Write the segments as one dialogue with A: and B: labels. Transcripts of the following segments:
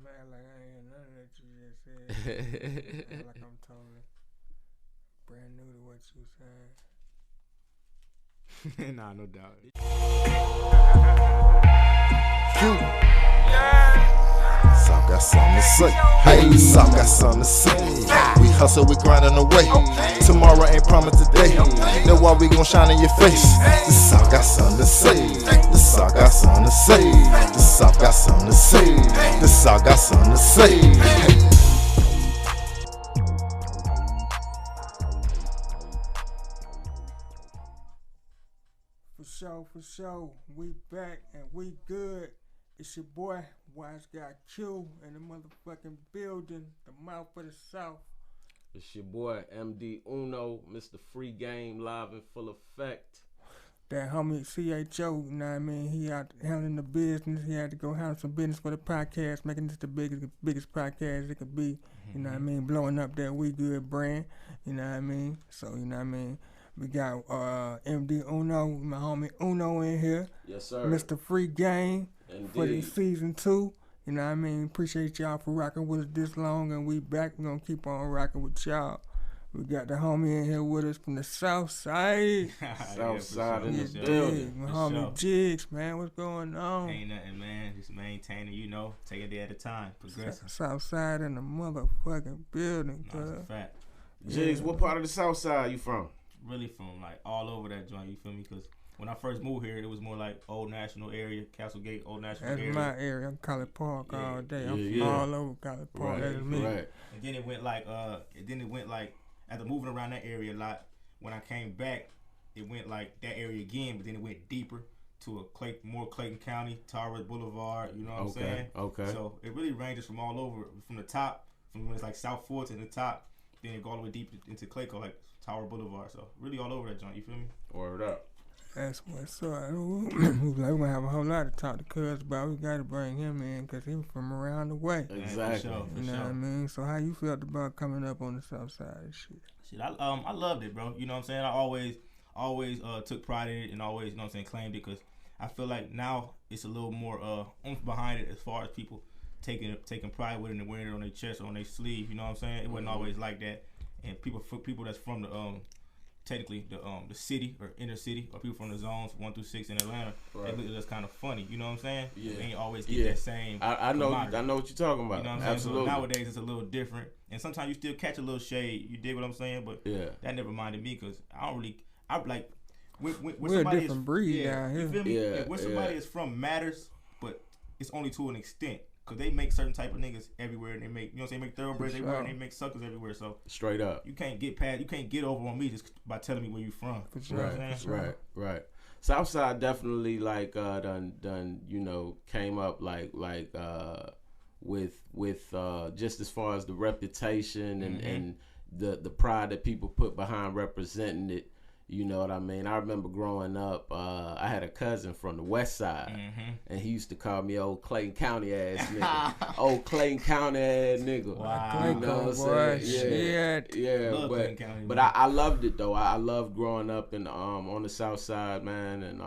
A: act like I ain't hear none of that you just said. Act like I'm totally brand new to what you saying.
B: Nah, no doubt.
C: South got something to say. Hey, South got something to say. We hustle, we grinding away. Tomorrow ain't promised today. That's why we gon' shine in your face. The South got something to say. The South got something to say. The South got something to say. The South got something to say.
A: For sure. We back and we good. It's your boy, Wise Guy Q, in the motherfucking building, the mouth of the South.
D: It's your boy, MD Uno, Mr. Free Game, live in full effect.
A: That homie CHO, you know what I mean? He out handling the business. He had to go handle some business for the podcast, making this the biggest podcast it could be. You know what I mean? Blowing up that We Good brand. You know what I mean? So, you know what I mean? We got MD Uno, my homie Uno in here.
D: Yes, sir.
A: Mr. Free Game.
D: Indeed.
A: For the season 2. You know what I mean? Appreciate y'all for rocking with us this long, and we back. We're going to keep on rocking with y'all. We got the homie in here with us from the South Side.
D: South Side in the
A: Yeah,
D: building.
A: my homie Jiggs, man. What's going on?
B: Ain't nothing, man. Just maintaining, take a day at a time. Progressing.
A: South Side in the motherfucking building,
B: No,
A: cuz.
B: that's a fact.
D: Jiggs, what part of the South Side you from?
B: Really from like all over that joint, you feel me? Because when I first moved here, it was more like Old National area, Castlegate, Old National
A: That's
B: area.
A: my area. I'm College Park all day. I'm
D: Yeah.
A: from all over College Park. That's me.
D: Right.
B: And then it went like, after moving around that area a lot, when I came back, it went like that area again, but then it went deeper to more Clayton County, Tara Boulevard, you know what I'm saying?
D: Okay.
B: So it really ranges from all over, from the top, from when it's like South Fort to the top, then it go all the way deep into Clayco, like Tower Boulevard. So really all over that joint, you feel me?
D: Word up.
A: That's what's up. We're going to have a whole lot to talk to Cuz about. We got to bring him in because he's from around the way.
D: Exactly.
B: For
A: You know what I mean? So how you felt about coming up on the South Side and shit?
B: Shit, I loved it, bro. You know what I'm saying? I always took pride in it and always, you know what I'm saying, claimed it because I feel like now it's a little more oomph behind it as far as people taking pride with it and wearing it on their chest or on their sleeve. You know what I'm saying? It wasn't always like that. And people that's from the technically the city or inner city or people from the zones 1 through 6 in Atlanta, right. They look just kind of funny. You know what I'm saying?
D: Yeah.
B: They ain't always get that same.
D: I know what you're talking about.
B: You know what I'm
D: Absolutely.
B: saying? So nowadays it's a little different, and sometimes you still catch a little shade. You dig what I'm saying? But that never minded me because I like when
A: we're
B: somebody
A: a different breed down here.
B: You feel me?
D: Yeah,
B: when somebody is from matters, but it's only to an extent. Cause they make certain type of niggas everywhere, and they make they make thoroughbreds everywhere, and they make suckers everywhere. So
D: straight up,
B: you can't get over on me just by telling me where you from.
A: For sure.
D: Right. Southside definitely like done came up like with just as far as the reputation and the pride that people put behind representing it. You know what I mean? I remember growing up, I had a cousin from the west side, and he used to call me old Clayton County ass nigga. Old Clayton County ass nigga.
A: Wow.
D: You know what I'm saying? Yeah. But I loved it though. I loved growing up in on the south side, man, and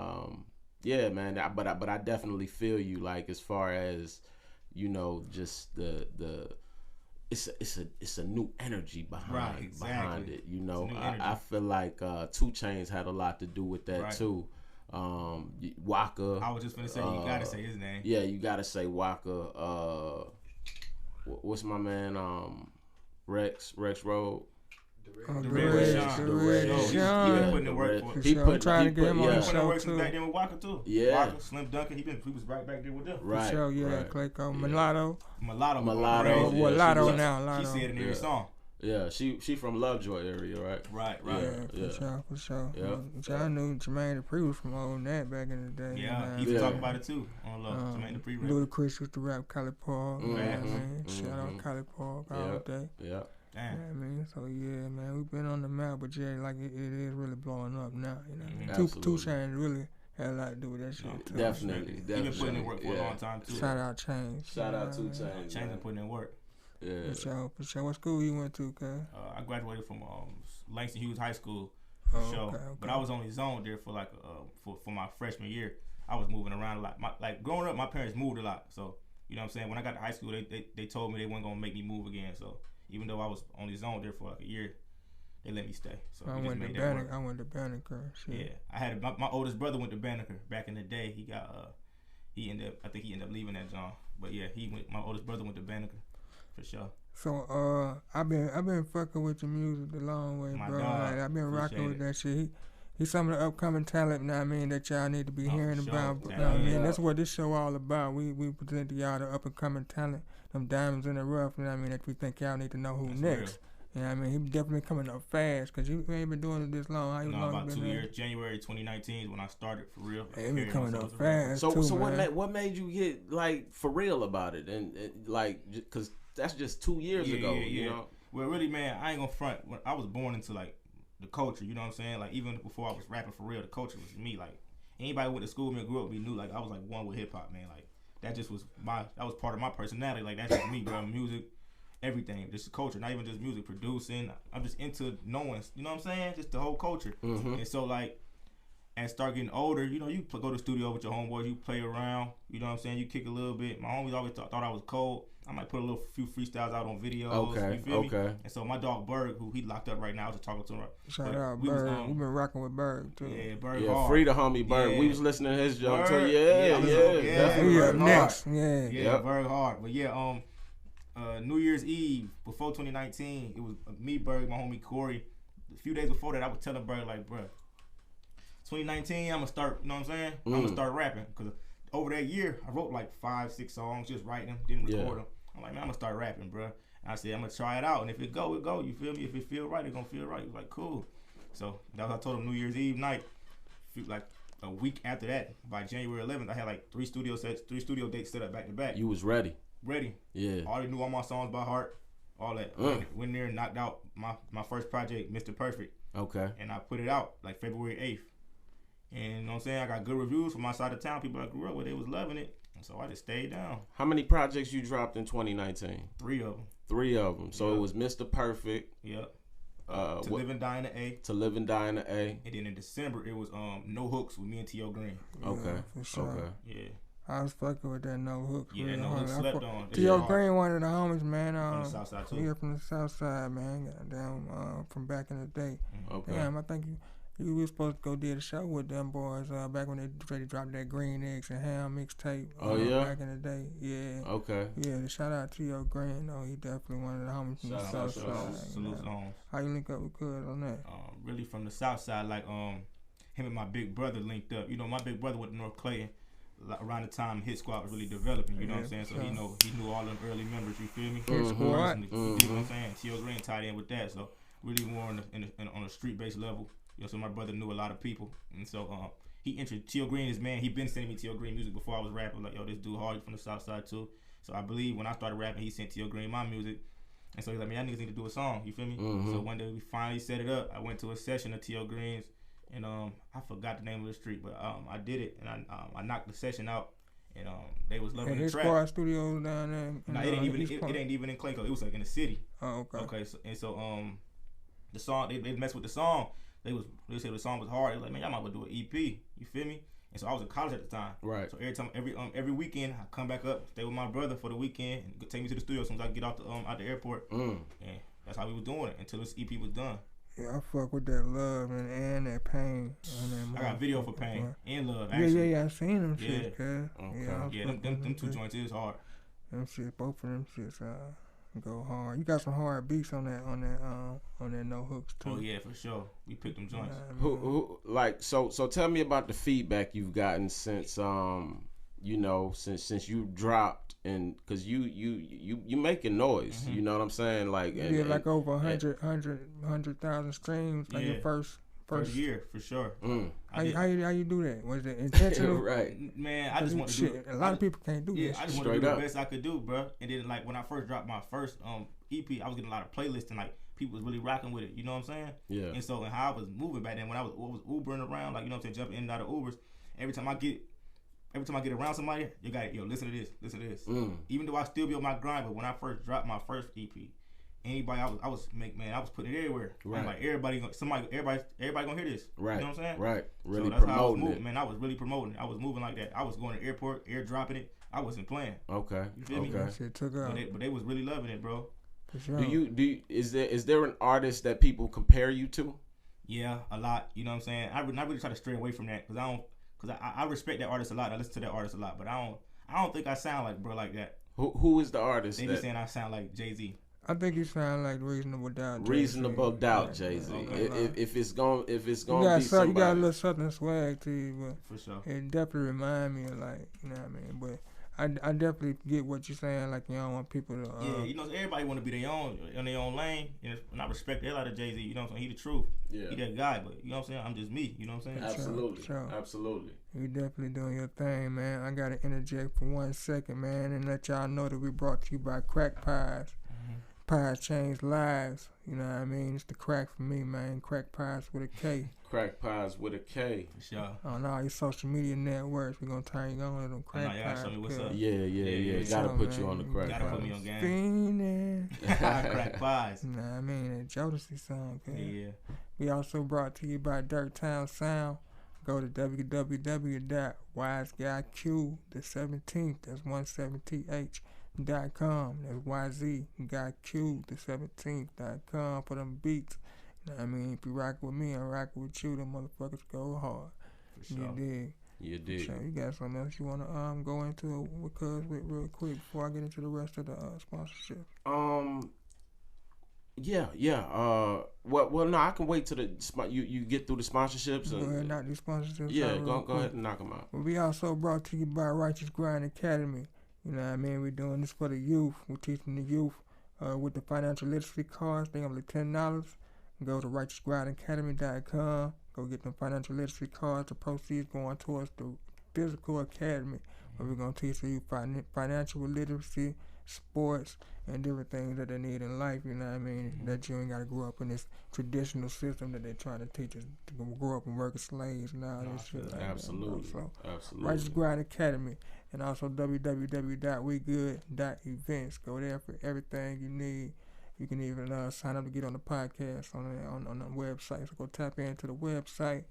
D: man. But I definitely feel you, like as far as just the it's a new energy behind it. I feel like 2 Chainz had a lot to do with that too. Waka.
B: I was just gonna say you gotta say his name.
D: Yeah, you gotta say Waka. What's my man? Rex Road.
A: The Red
B: putting in work for
A: it. I'm trying to get him on the show too.
B: Back then with Waka too.
D: Yeah.
B: Waka, Slim Duncan, he was right back there with them.
A: For sure, yeah. Clayco, Mulatto now.
B: She said in every song.
D: Yeah, she from Lovejoy area, right?
B: Right.
A: Yeah, for sure.
D: Yeah.
A: I knew Jermaine Dupri was from old that back in the day.
B: Yeah, he was talking about it too on Jermaine Dupri.
A: Ludacris used to rap Cali Park. Shout out Cali Park all day.
D: Yeah.
A: Damn. You know what I mean? So yeah, man, we've been on the map, but yeah, like it is really blowing up now. You know what I mean? 2 Chainz really had a lot to do with that shit too.
D: Definitely.
B: He been putting in work for a long time too.
A: Shout out Chainz.
D: Shout out 2 Chainz.
B: Chainz been putting in work.
D: Yeah.
A: For sure. What school you went to, cuz?
B: I graduated from Langston Hughes High School. For sure. Okay. But I was only zoned there for like for my freshman year. I was moving around a lot. Growing up, my parents moved a lot, so You know what I'm saying? When I got to high school, they told me they weren't gonna make me move again. So even though I was only zoned there for like a year, they let me stay. So
A: I went to Banneker.
B: Yeah, I had my oldest brother went to Banneker back in the day. I think he ended up leaving that John. But yeah, my oldest brother went to Banneker for sure.
A: So I've been fucking with your music the long way, bro. Like, I've been rocking with that shit. He's some of the upcoming talent, you know what I mean, that y'all need to be hearing about. You know what I mean? That's what this show all about. We present to y'all the up and coming talent, them diamonds in the rough, you know what I mean, that we think y'all need to know who next. Real. You know what I mean? He definitely coming up fast, because you ain't been doing it this long. How you long
B: about
A: been
B: 2 years. January 2019 is when I started for real.
A: He been coming up fast.
D: So what made you get like for real about it? And like, because that's just 2 years ago. You know?
B: Well, really, man, I ain't gonna front. When I was born into like the culture, you know what I'm saying? Like, even before I was rapping for real, the culture was me. Like, anybody who went to school with me and grew up, we knew like I was like one with hip hop, man. Like, that just was that was part of my personality. Like, that's just me, bro. Music, everything, just the culture, not even just music, producing. I'm just into knowing, you know what I'm saying? Just the whole culture. Mm-hmm. And so like, and start getting older, you know, you go to the studio with your homeboys, you play around, you know what I'm saying? You kick a little bit. My homies always thought I was cold. I might put a few freestyles out on videos.
D: Okay,
B: you feel me? And so my dog Berg, who he locked up right now, I was just talking to him.
A: Shout out Berg. We've been rocking with Berg too.
B: Yeah, Berg.
D: Yeah, free the homie Berg. Yeah. We was listening to his joke too.
A: Yeah. Next.
B: Yeah, Berg hard. But yeah, New Year's Eve before 2019, it was me, Berg, my homie Corey. A few days before that, I was telling Berg like, bro, 2019, I'm gonna start. You know what I'm saying? I'm gonna start rapping, because over that year, I wrote like 5-6 songs, just writing them, didn't record them. I'm like, man, I'm gonna start rapping, bro. And I said, I'm gonna try it out, and if it go, it go. You feel me? If it feel right, it gonna feel right. He was like, cool. So that was, I told him New Year's Eve night. Like a week after that, by January 11th, I had like 3 studio dates set up back to back.
D: You was ready.
B: Yeah. I already knew all my songs by heart. All that. Went there and knocked out my first project, Mr. Perfect.
D: Okay.
B: And I put it out like February 8th. And you know what I'm saying? I got good reviews from my side of town. People I grew up with, they was loving it. And so I just stayed down.
D: How many projects you dropped in 2019?
B: 3 of them.
D: 3 of them. So it was Mr. Perfect.
B: Yep. To Live and Die in the A.
D: To Live and Die in the A.
B: And then in December, it was No Hooks with me and T.O. Green.
D: Okay.
A: For sure.
D: Okay.
B: Yeah.
A: I was fucking with that No Hooks.
B: Yeah, No Hooks slept on.
A: T.O. Green, one of the homies, man.
B: From the South Side, too.
A: Yeah, from the South Side, man. Goddamn, from back in the day.
D: Okay.
A: Damn, I think you were supposed to go do a show with them boys back when they ready to drop that Green Eggs and Ham mixtape.
D: Oh, yeah?
A: Back in the day, yeah.
D: Okay.
A: Yeah, shout out to T.O. Green, though. He definitely one of the homies from the South Side.
B: Salute on.
A: How you link up with GuuD on that?
B: Really from the South Side, like him and my big brother linked up. You know, my big brother went to North Clayton around the time Hit Squad was really developing. You know what I'm saying? So he knew all them early members. You feel me?
A: Hit Squad.
B: You know what I'm saying? T.O. Green tied in with that. So really more on a street based level. You know, so my brother knew a lot of people, and so he introduced T.O. Green. His man, he been sending me T.O. Green music before I was rapping. Like, yo, this dude hard from the South Side too. So I believe when I started rapping, he sent T.O. Green my music, and so he's like, man, y'all niggas need to do a song. You feel me? So one day we finally set it up. I went to a session of T.O. Green's, and I forgot the name of the street, but I did it, and I knocked the session out, and they was loving the track.
A: His Squad Studios down there.
B: No, it ain't even in Clayco. It was like in the city.
A: Oh, okay.
B: Okay, so the song they messed with the song. They said the song was hard. They was like, man, y'all might well do an EP. You feel me? And so I was in college at the time.
D: Right.
B: So every weekend I come back up, stay with my brother for the weekend, and take me to the studio as soon as I get out the airport. And that's how we was doing it until this EP was done.
A: Yeah, I fuck with that Love and that Pain.
B: I got video for Pain and Love. Actually.
A: Yeah, I seen them shit, cuz.
B: Okay. Yeah, them 2 joints is hard.
A: Them shit, both of them shits go hard. You got some hard beats on that No Hooks too.
B: Oh yeah, for sure. We picked them joints.
D: Who like so tell me about the feedback you've gotten since since you dropped, and cause you making noise. You know what I'm saying? Like
A: like over 100,000 streams like your first
B: year for sure.
A: How you do that? Was it intentional?
D: Right.
B: Man, I just want to do.
A: A lot of people can't do this.
B: I just want to do the best I could do, bro. And then like when I first dropped my first EP, I was getting a lot of playlists and like people was really rocking with it. You know what I'm saying? Yeah. And so how I was moving back then when I was Ubering around, like you know what I'm saying, jumping in and out of Ubers. Every time I get around somebody, you got listen to this. Even though I still be on my grind, but when I first dropped my first EP. Anybody, I was putting it everywhere. Right. Like everybody gonna hear this.
D: Right.
B: You know what I'm saying?
D: Right. Really
B: so that's
D: promoting
B: how I was moving,
D: it.
B: Man, I was really promoting it. I was moving like that. I was going to the airport, airdropping it. I wasn't playing.
D: Okay.
B: You feel me?
A: That shit took off.
B: But they was really loving it, bro.
A: For sure.
D: Is there an artist that people compare you to?
B: Yeah, a lot. You know what I'm saying? I really try to stray away from that because I respect that artist a lot. I listen to that artist a lot, but I don't think I sound like bro like that.
D: Who is the artist?
B: They be saying I sound like Jay-Z.
A: I think you sound like Reasonable Doubt.
D: Reasonable Doubt, Jay-Z. If it's gonna be somebody,
A: you got a little southern swag to you, but
B: for sure,
A: it definitely remind me of like, you know what I mean. But I definitely get what you're saying. Like, you don't want people to.
B: Yeah, you know, everybody want to be their own in their own lane, and I respect the hell out of Jay-Z. You know what I'm saying? He the truth.
D: Yeah.
B: He that guy, but you know what I'm saying? I'm just me. You know what I'm saying?
D: Absolutely.
A: Sure.
D: Absolutely.
A: You definitely doing your thing, man. I gotta interject for 1 second, man, and let y'all know that we brought to you by Crack Pies. Pies change lives. You know what I mean? It's the crack for me, man. Crack Pies with a K.
D: Crack Pies with a K.
B: For sure.
A: On all your social media networks, we're gonna turn you on to them Crack Pies.
B: Show me what's up.
D: Yeah. Gotta put you on the Crack Pies.
B: Gotta put me on game.
A: Fiendin'.
B: Crack Pies.
A: You know what I mean? That Jodeci song, cuz.
B: Yeah.
A: We also brought to you by Dirttown Sound. Go to www.wiseguyq the 17th. That's 170th.com. That's YZ-Guy-Q the 17th.com for them beats. You know what I mean? If you rock with me, I'm rocking with you. Them motherfuckers go hard.
B: For sure.
A: You dig?
D: You
A: So you got something else you wanna go into with Cuz with real quick before I get into the rest of the sponsorship?
D: Yeah. Well, no, I can wait till you get through the sponsorships.
A: Go ahead, knock these sponsorships.
D: Yeah,
A: out
D: go ahead and knock them out.
A: Well, we also brought to you by Righteous Grind Academy. You know what I mean? We're doing this for the youth. We're teaching the youth with the financial literacy cards. They only $10. Go to righteousgrindacademy.com. Go get them financial literacy cards. The proceeds going towards the physical academy, where we're going to teach you financial literacy, sports, and different things that they need in life, you know what I mean? That you ain't got to grow up in this traditional system that they're trying to teach us to grow up and work as slaves and all this shit. Like
D: Absolutely.
A: That, so,
D: Absolutely.
A: Righteous Grind Academy, and also www.wegood.events. Go there for everything you need. You can even sign up to get on the podcast on the website. So go tap into the website.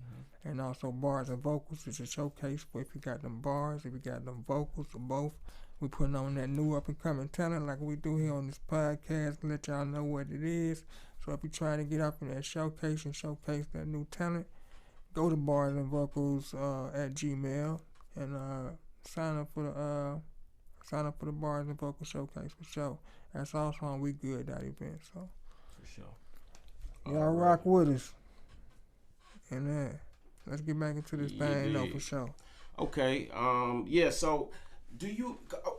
A: And also Bars and Vocals is a showcase for if you got them bars, if you got them vocals, or both. We putting on that new up and coming talent like we do here on this podcast, let y'all know what it is. So if you're trying to get up in that showcase and showcase that new talent, go to Bars and Vocals at Gmail and sign up for the Bars and Vocals showcase for sure. That's also on WeGood.event. So
B: For sure.
A: y'all rock with us. And let's get back into this thing though, for sure.
D: Okay. Yeah. So,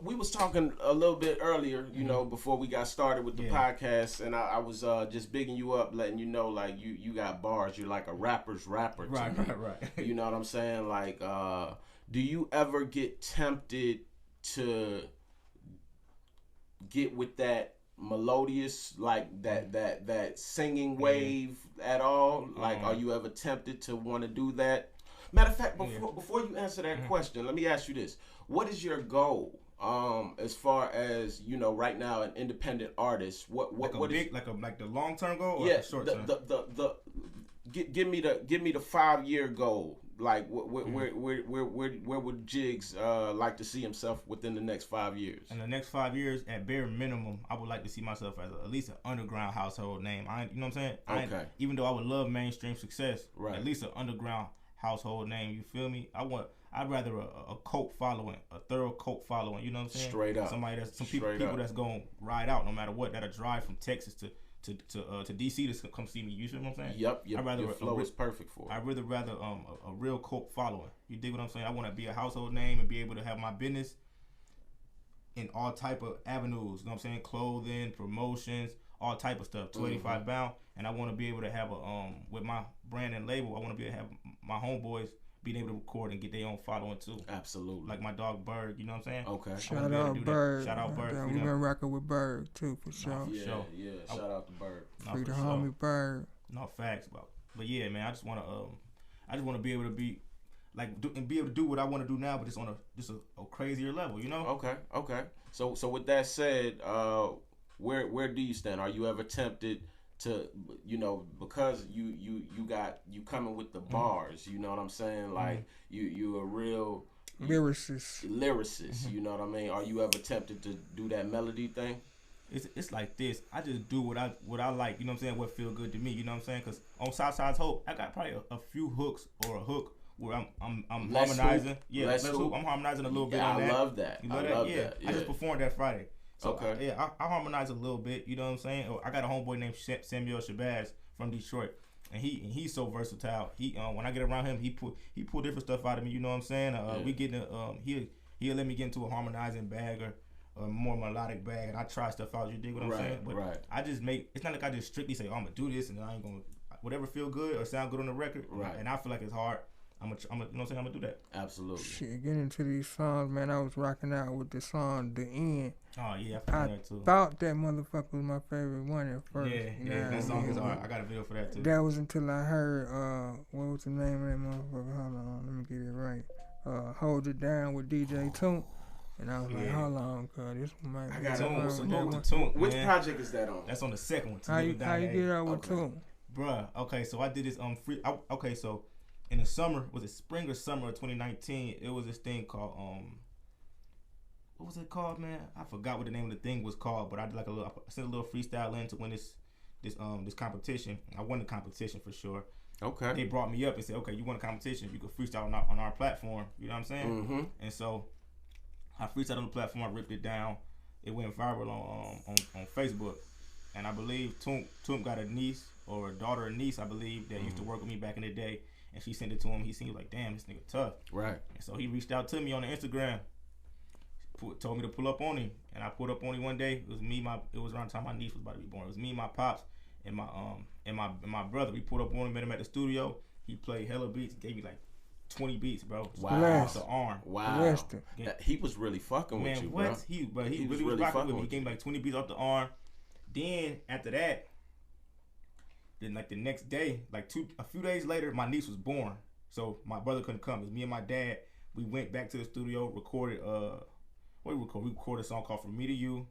D: we was talking a little bit earlier, you know, before we got started with the podcast, and I was just bigging you up, letting you know, like, you got bars. You're like a rapper's rapper.
B: Right.
D: You know what I'm saying? Like, do you ever get tempted to get with that melodious, like that singing wave at all? Like, are you ever tempted to want to do that? Matter of fact, before you answer that question, let me ask you this: what is your goal, as far as, you know, right now, an independent artist? What
B: the long term goal or the short term?
D: Give me the 5-year goal. Like, where would Jiggs like to see himself within the next 5 years?
B: In the next 5 years, at bare minimum, I would like to see myself as at least an underground household name. You know what I'm saying?
D: Okay.
B: Even though I would love mainstream success,
D: right,
B: at least an underground household name. You feel me? I'd rather a cult following, a thorough cult following. You know what I'm saying?
D: Straight up.
B: People that's gonna ride out no matter what. That'll drive from Texas to DC to come see me. You see what I'm saying?
D: Yep. Your flow is perfect for it.
B: I'd rather a real cult following. You dig what I'm saying? I want to be a household name and be able to have my business in all type of avenues. You know what I'm saying? Clothing, promotions, all type of stuff. 285 bound, and I want to be able to have with my brand and label. I want to be able to have my homeboys being able to record and get their own following too.
D: Absolutely.
B: Like my dog Berg, you know what I'm saying?
D: Okay.
A: Shout out Berg.
B: Shout out Berg.
A: We've been rocking with Berg too, for sure.
D: Yeah. Shout out to Berg.
A: Free the homie Berg.
B: No facts, but yeah, man. I just want to be able to be like and be able to do what I want to do now, but just on a crazier level, you know?
D: Okay. So with that said, where do you stand? Are you ever tempted to, you know, because you coming with the bars, you know what I'm saying? Like you a real
A: Lyricist.
D: You know what I mean? Are you ever tempted to do that melody thing?
B: It's like this. I just do what I like. You know what I'm saying? What feel good to me. You know what I'm saying? Because on Southside's Hope, I got probably a few hooks or a hook where I'm harmonizing. Yeah, let's hoop. I'm harmonizing a little bit on that.
D: I love that.
B: You know that? Yeah. I just performed that Friday. So
D: okay.
B: I harmonize a little bit. You know what I'm saying? I got a homeboy named Samuel Shabazz from Detroit. And he's so versatile. He when I get around him, he pull different stuff out of me. You know what I'm saying? We get he'll let me get into a harmonizing bag or a more melodic bag, and I try stuff out. You dig what I'm saying? But I just it's not like I just strictly say, oh, I'm gonna do this, and I ain't gonna whatever feel good or sound good on the record.
D: Right. And
B: I feel like it's hard. I'm gonna you know what I'm saying? I'm gonna do that.
D: Absolutely.
A: Shit, getting into these songs, man. I was rocking out with the song "The End."
B: Oh yeah, I feel that too.
A: Thought that motherfucker was my favorite one at first.
B: Yeah, that song is hard. I got a video for that too.
A: That was until I heard what was the name of that motherfucker? Hold on, let me get it right. Hold It Down with DJ Toon. And I was like, hold on, cuz this might be
B: Toon.
D: Which project is that on?
B: That's on the second one.
A: How you get out with Toon?
B: Bruh, okay, so I did this so in the summer, was it spring or summer of 2019, it was this thing called what was it called, man? I forgot what the name of the thing was called, but I did I sent a little freestyle in to win this competition. I won the competition for sure.
D: Okay.
B: They brought me up and said, okay, you won a competition, you could freestyle on our platform. You know what I'm saying?
D: Mm-hmm.
B: And so I freestyled on the platform. I ripped it down. It went viral on Facebook, and I believe Toon got a niece or a daughter or niece, I believe, that used to work with me back in the day, and she sent it to him. He seemed like, damn, this nigga tough.
D: Right.
B: And so he reached out to me on the Instagram, told me to pull up on him, and I pulled up on him one day. It was around the time my niece was about to be born. It was me, my pops, and my brother. We pulled up on him, met him at the studio. He played hella beats, gave me like 20 beats, bro.
D: Wow.
B: Off the arm.
D: Wow. He was really fucking with you, bro.
B: He really was rocking with me. He gave me like 20 beats off the arm. Then after that, like the next day, a few days later, my niece was born. So my brother couldn't come. It was me and my dad. We went back to the studio, recorded we recorded a song called From Me to You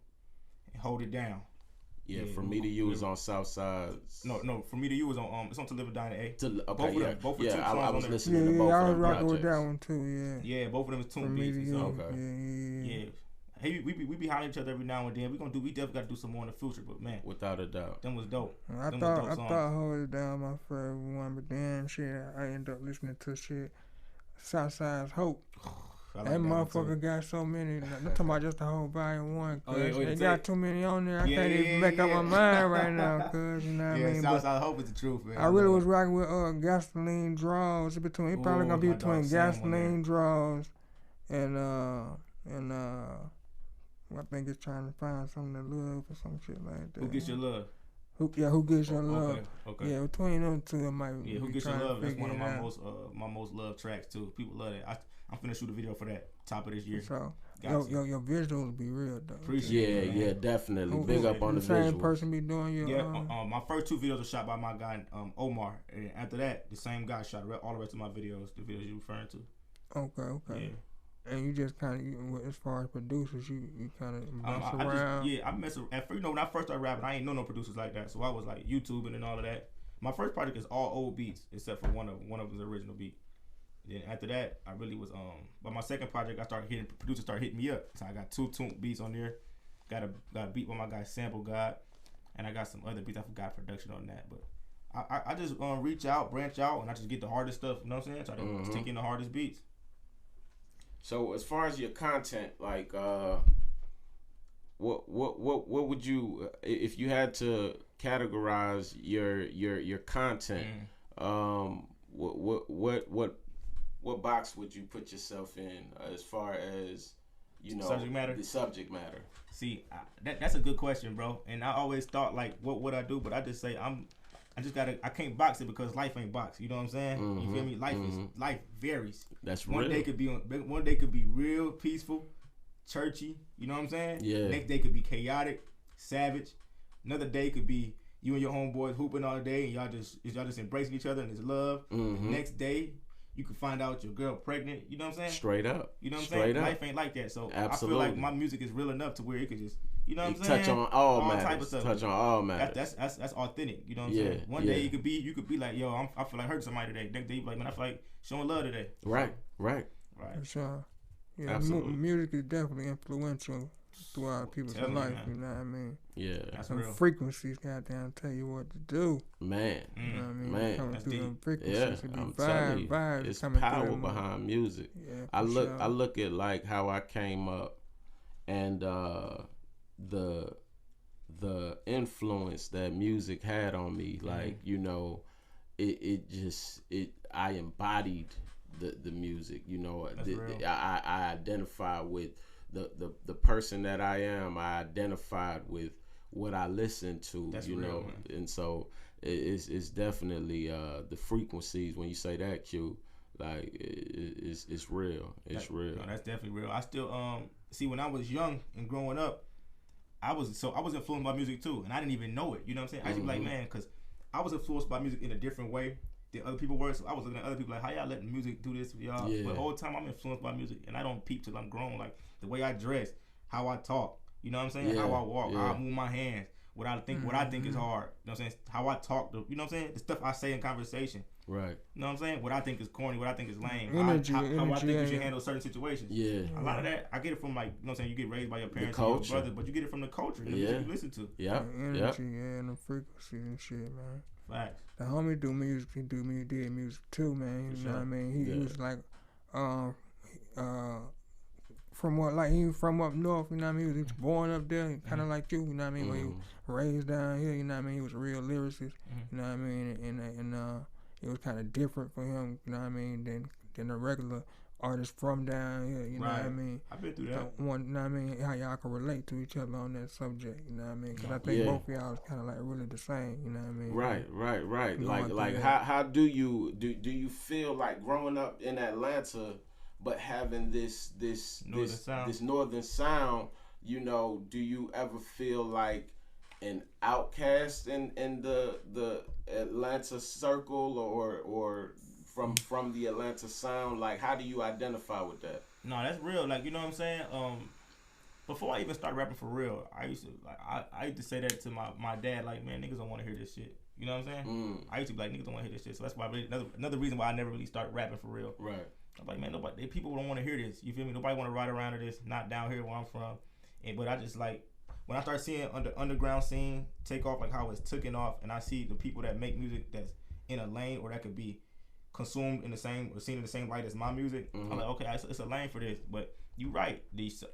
B: and Hold It Down.
D: Yeah, From Me to You is on Southside.
B: No, From Me to You is on it's on To Live or Die in A.
D: Both of them,
B: I
D: was listening to both of them.
A: I was rocking with that one too.
B: Yeah, both of them is Toon beats.
A: Yeah.
B: Hey, we be hollering each other every now and then. We definitely got to do some more in the future, but man,
D: without a doubt,
B: them was dope.
A: I thought Hold It Down my favorite one, but then shit, I ended up listening to shit Southside's Hope. That motherfucker got so many. I'm talking about just the whole volume one. They got too many on there. I can't even make up my mind right now, cuz you know what I mean.
B: Southside Hope is the truth, man.
A: I really was rocking with Gasoline Draws. It probably gonna be between Gasoline Draws and I think it's trying to find something to love or some shit like that.
B: Who Gets Your Love?
A: Who Gets Your Love?
B: Okay.
A: Yeah, between them two, it might.
B: Yeah, Who Gets Your Love? That's one of my most loved tracks too. People love that. I'm finna shoot a video for that top of this year.
A: So, your visuals be real though.
B: Appreciate it.
D: Yeah, definitely. Big up on the visuals.
A: Same person be doing your.
B: Yeah, my first two videos were shot by my guy Omar, and after that, the same guy shot all the rest of my videos. The videos you referring to.
A: Okay.
B: Yeah.
A: And you just kind of, as far as producers, you kind of mess around.
B: I mess around. At first, when I first started rapping, I ain't know no producers like that. So I was like YouTubing and all of that. My first project is all old beats, except for one of his original beat. Then after that, I really was But my second project, producers started hitting me up. So I got 2 Toon beats on there. Got a beat by my guy Sample God, and I got some other beats. I forgot production on that, but I just reach out, branch out, and I just get the hardest stuff. You know what I'm saying? Try to stick in the hardest beats.
D: So as far as your content, like what would you, if you had to categorize your content, what box would you put yourself in as far as, you know, the subject matter?
B: See, that's a good question, bro. And I always thought like, what would I do? But I just say I can't box it because life ain't box. You know what I'm saying? You feel me? Life varies.
D: That's
B: one
D: real.
B: One day could be real peaceful, churchy. You know what I'm saying?
D: Yeah.
B: Next day could be chaotic, savage. Another day could be you and your homeboys hooping all day and y'all just embracing each other and it's love. Next day you can find out your girl pregnant. You know what I'm saying?
D: Straight up.
B: You know what I'm saying? Life ain't like that. So
D: absolutely.
B: I feel like my music is real enough to where it could just, you know what I'm saying?
D: Touch on all matters.
B: Type of stuff.
D: Touch on all matters.
B: That's authentic. You know what I'm saying? One day you could be like, yo, I feel like hurting somebody today. Next day you be like, man, I feel like showing love today.
D: Right.
A: For sure. Yeah,
D: Absolutely.
A: music is definitely influential throughout people's
B: Tell me,
A: life.
B: man.
A: You know what I mean?
D: Yeah,
B: That's
A: Some
B: real.
A: frequencies, goddamn, tell you what to do.
D: man.
A: You know what I mean?
D: Man,
A: Coming
B: that's
A: through
B: deep.
A: them frequencies,
D: Yeah,
A: it be
D: I'm telling you,
A: vibes
D: it's
A: coming
D: power
A: through.
D: behind music.
A: Yeah,
D: I
A: for
D: look,
A: sure.
D: I look at like how I came up, and the influence that music had on me. Like you know, I embodied the music. You know, I identify with the person that I am. I identified with what I listen to.
B: That's
D: you
B: real,
D: know,
B: man.
D: and so it's definitely the frequencies when you say that, Q. Like it's real. It's real.
B: No, that's definitely real. I still see when I was young and growing up, I was influenced by music too, and I didn't even know it. You know what I'm saying? I used to be like, man, because I was influenced by music in a different way than other people were. So I was looking at other people like, how y'all letting music do this for y'all?
D: Yeah.
B: But the whole time I'm influenced by music, and I don't peep till I'm grown. Like the way I dress, how I talk, you know what I'm saying?
D: Yeah.
B: How I walk,
D: Yeah.
B: how I move my hands, what I think is hard. You know what I'm saying? How I talk, you know what I'm saying? The stuff I say in conversation.
D: Right.
B: You know what I'm saying? What I think is corny, what I think is lame.
A: Energy,
B: how I think you
A: yeah.
B: should handle certain situations.
D: Yeah.
B: A lot of that, I get it from like, you know what I'm saying? You get raised by your parents and
D: culture.
B: your brothers, but you get it from the culture and the music you listen to.
D: Yeah.
A: Energy,
D: Yep.
A: yeah, and the frequencies and shit, man.
B: Facts.
A: The homie do music, he did music too, man. You know what I mean? He was like, from what, like he was from up north, you know what I mean? He was born up there, kind of like you know what I mean? Where he was raised down here, you know what I mean? He was a real lyricist, you know what I mean? And it was kind of different for him, you know what I mean, than a regular artist from down here, you know what I mean?
B: I've been through that.
A: So, you know what I mean? How y'all can relate to each other on that subject, you know what I mean? Because I think both of y'all was kind of like really the same, you know what I mean?
D: Right.
A: Going
D: Like
A: through
D: how do you feel like growing up in Atlanta, but having this northern sound? You know, do you ever feel like an outcast in the Atlanta circle or from the Atlanta sound? Like, how do you identify with that?
B: No, that's real. Like, you know what I'm saying? Before I even started rapping for real, I used to say that to my dad, like, man, niggas don't want to hear this shit. You know what I'm saying? I used to be like, niggas don't want to hear this shit. So that's why another reason why I never really started rapping for real.
D: Right.
B: I'm like, man, people don't want to hear this. You feel me? Nobody want to ride around to this. Not down here where I'm from. But I just like, when I start seeing underground scene take off, like how it's taking off, and I see the people that make music that's in a lane or that could be consumed in the same or seen in the same light as my music, I'm like, okay, it's a lane for this. But you're right.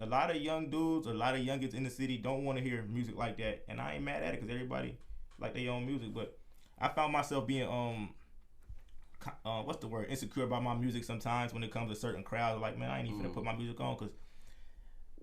B: A lot of young dudes, a lot of youngins in the city don't want to hear music like that, and I ain't mad at it because everybody like their own music. But I found myself being what's the word? Insecure about my music sometimes when it comes to certain crowds. Like, man, I ain't even gonna put my music on because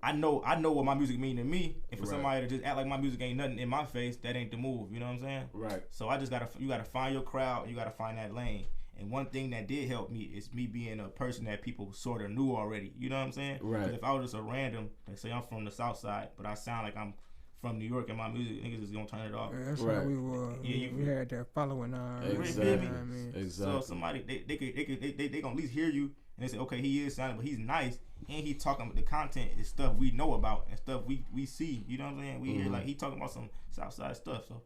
B: I know what my music mean to me, and for somebody to just act like my music ain't nothing in my face, that ain't the move. You know what I'm saying? Right. So you gotta find your crowd, and you gotta find that lane. And one thing that did help me is me being a person that people sort of knew already. You know what I'm saying? Right. 'Cause if I was just a random, like say I'm from the South Side, but I sound like I'm from New York and my music, niggas is gonna turn it off.
A: Yeah, that's how we were.
B: Yeah,
A: we had that following our.
D: Exactly.
A: You know what I mean?
D: Exactly.
B: So somebody they gonna at least hear you and they say, okay, he is sounding, but he's nice and he talking about the content is stuff we know about and stuff we see. You know what I'm saying? We hear like he talking about some Southside stuff. So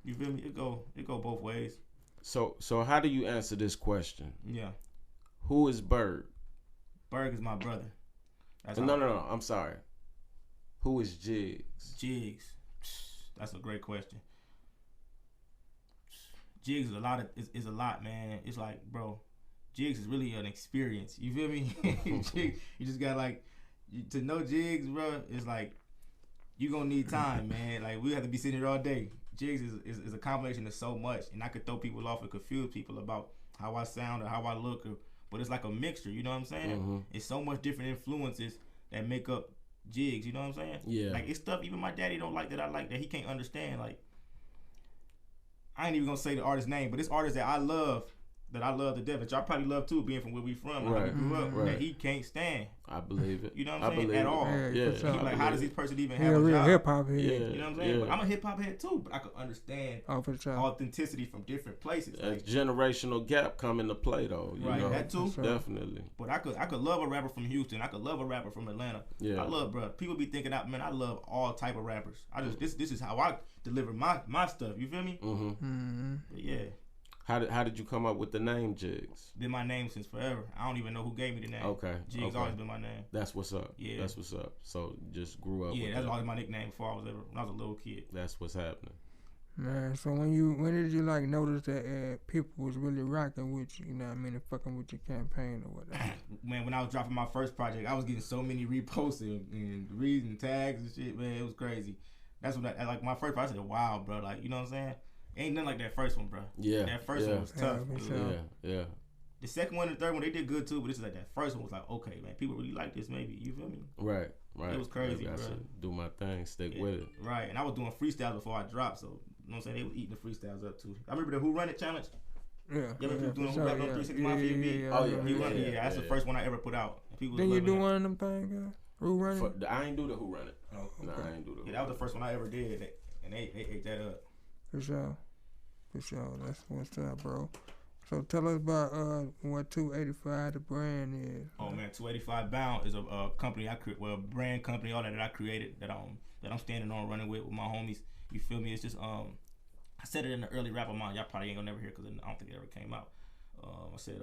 B: you feel me? It go both ways.
D: So how do you answer this question?
B: Yeah.
D: Who is Berg?
B: Berg is my brother.
D: No. I'm sorry. Who is Jiggs?
B: Jiggs. That's a great question. Jiggs is a lot, man. It's like, bro, Jiggs is really an experience. You feel me? You just got to know Jiggs, bro. It's like you gonna need time, man. Like we have to be sitting here all day. Jiggs is a combination of so much, and I could throw people off and confuse people about how I sound or how I look, but it's like a mixture. You know what I'm saying? It's so much different influences that make up Jiggs. You know what I'm saying? Yeah. Like it's stuff even my daddy don't like that I like that he can't understand. Like I ain't even gonna say the artist's name, but it's artists that I love to death, that y'all probably love too, being from where we from, how we grew up, that he can't stand.
D: I believe it.
B: You know what I'm saying? At all.
A: Yeah.
B: Like, how does this person even have a
A: real
B: job?
A: hip hop head.
B: You know what I'm saying? But I'm a hip hop head too, but I could understand authenticity from different places.
D: A generational gap come into play though. You know?
B: That too.
D: Definitely.
B: But I could love a rapper from Houston. I could love a rapper from Atlanta. Yeah. I love, bro. People be thinking, man, I love all type of rappers. I just this is how I deliver my stuff. You feel me? But yeah.
D: How did you come up with the name Jiggs?
B: Been my name since forever. I don't even know who gave me the name.
D: Okay.
B: Jiggs always been my name.
D: That's what's up.
B: Yeah.
D: That's what's up. So just grew up.
B: Yeah,
D: with
B: that's
D: that.
B: always my nickname when I was a little kid.
D: That's what's happening.
A: Man, so when did you like notice that people was really rocking with you? You know what I mean, and fucking with your campaign or whatever?
B: Man, when I was dropping my first project, I was getting so many reposts and reads and tags and shit. Man, it was crazy. That's when like my first project, I said, wow, bro. Like, you know what I'm saying? Ain't nothing like that first one, bro.
D: Yeah.
B: That first one was tough.
D: Yeah.
B: The second one and the third one, they did good too, but this is like that first one was like, okay, man, people really like this, maybe. You feel me?
D: Right.
B: It was crazy,
D: maybe I
B: bro.
D: should do my thing, stick with it.
B: Right, and I was doing freestyles before I dropped, so you know what I'm saying? They was eating the freestyles up too. I remember the Who Run It challenge.
A: Yeah.
B: You ever doing Who Rap on 365 for your beat?
D: Oh yeah.
B: That's the first one I ever put out. People
A: Then you do one of them things, Who Run It?
D: I ain't do the Who Run It.
B: Oh,
D: No, I ain't do the.
B: Yeah, that was the first one I ever did, and they ate that up.
A: For sure. That's what's up, bro. So tell us about what 285 the brand is.
B: Oh man, 285 Bound is a company I create, well, a brand company, all that I created that I'm standing on running with my homies. You feel me? It's just I said it in the early rap of mine. Y'all probably ain't gonna never hear because I don't think it ever came out. I said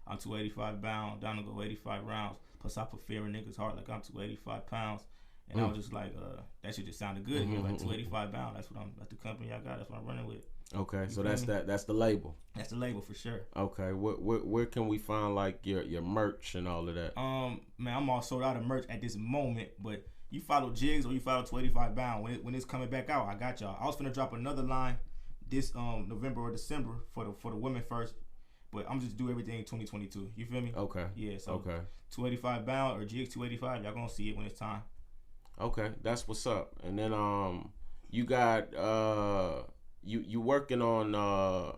B: I'm 285 bound, down to go 85 rounds. Plus I put fear in niggas' heart like I'm 285 pounds. And I was just like, that shit just sounded good. Like 285 bound. That's the company I got. That's what I'm running with.
D: Okay, so that's the label.
B: That's the label for sure.
D: Okay, where can we find like your merch and all of that?
B: Man, I'm all sold out of merch at this moment, but you follow Jiggs or you follow 285 Bound when it's coming back out. I got y'all. I was finna drop another line this November or December for the women first, but I'm just do everything in 2022. You feel me?
D: Okay.
B: Yeah. So 285 Bound or Jiggs 285. Y'all gonna see it when it's time.
D: Okay, that's what's up. And then you got you working on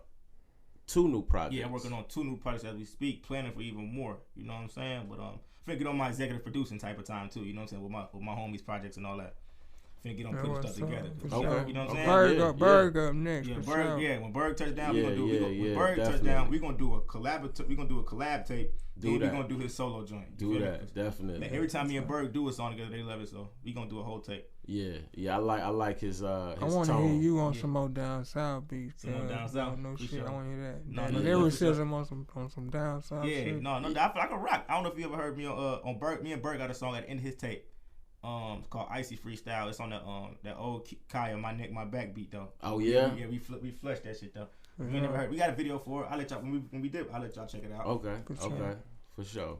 D: 2 new projects.
B: Yeah, I'm working on 2 new projects as we speak, planning for even more. You know what I'm saying? But finna get on my executive producing type of time too. You know what I'm saying? With my homies projects and all that. Finna get on putting stuff together.
D: Okay.
B: You know what I'm saying?
A: Berg up next.
B: Yeah,
A: for
B: Berg.
A: sure.
B: Yeah, when Berg touch down,
D: Yeah,
B: we gonna do.
D: yeah,
B: When Berg
D: definitely.
B: touch down, we gonna do a collab tape.
D: Do
B: then
D: that.
B: we gonna do his solo joint.
D: Do that, definitely.
B: Like, every time me and Berg do a song together, they love it. So we gonna do a whole tape.
D: Yeah. I like his
A: I want to
D: tone.
A: hear you on some more down south beats.
B: Some more down south?
A: No
B: For
A: shit.
B: sure.
A: I want to hear that.
B: No,
A: That
B: no,
A: lyricism on some down south
B: Yeah,
A: shit.
B: no, I feel like I can rock. I don't know if you ever heard me on Berg. Me and Berg got a song at the end of his tape. It's called Icy Freestyle. It's on that old Kaya My Neck My Back beat though.
D: Oh yeah.
B: Yeah, we flushed that shit though. We never heard. We got a video for it. I'll let y'all when we did. I'll let y'all check it out.
D: Okay.
A: sure.
D: For sure.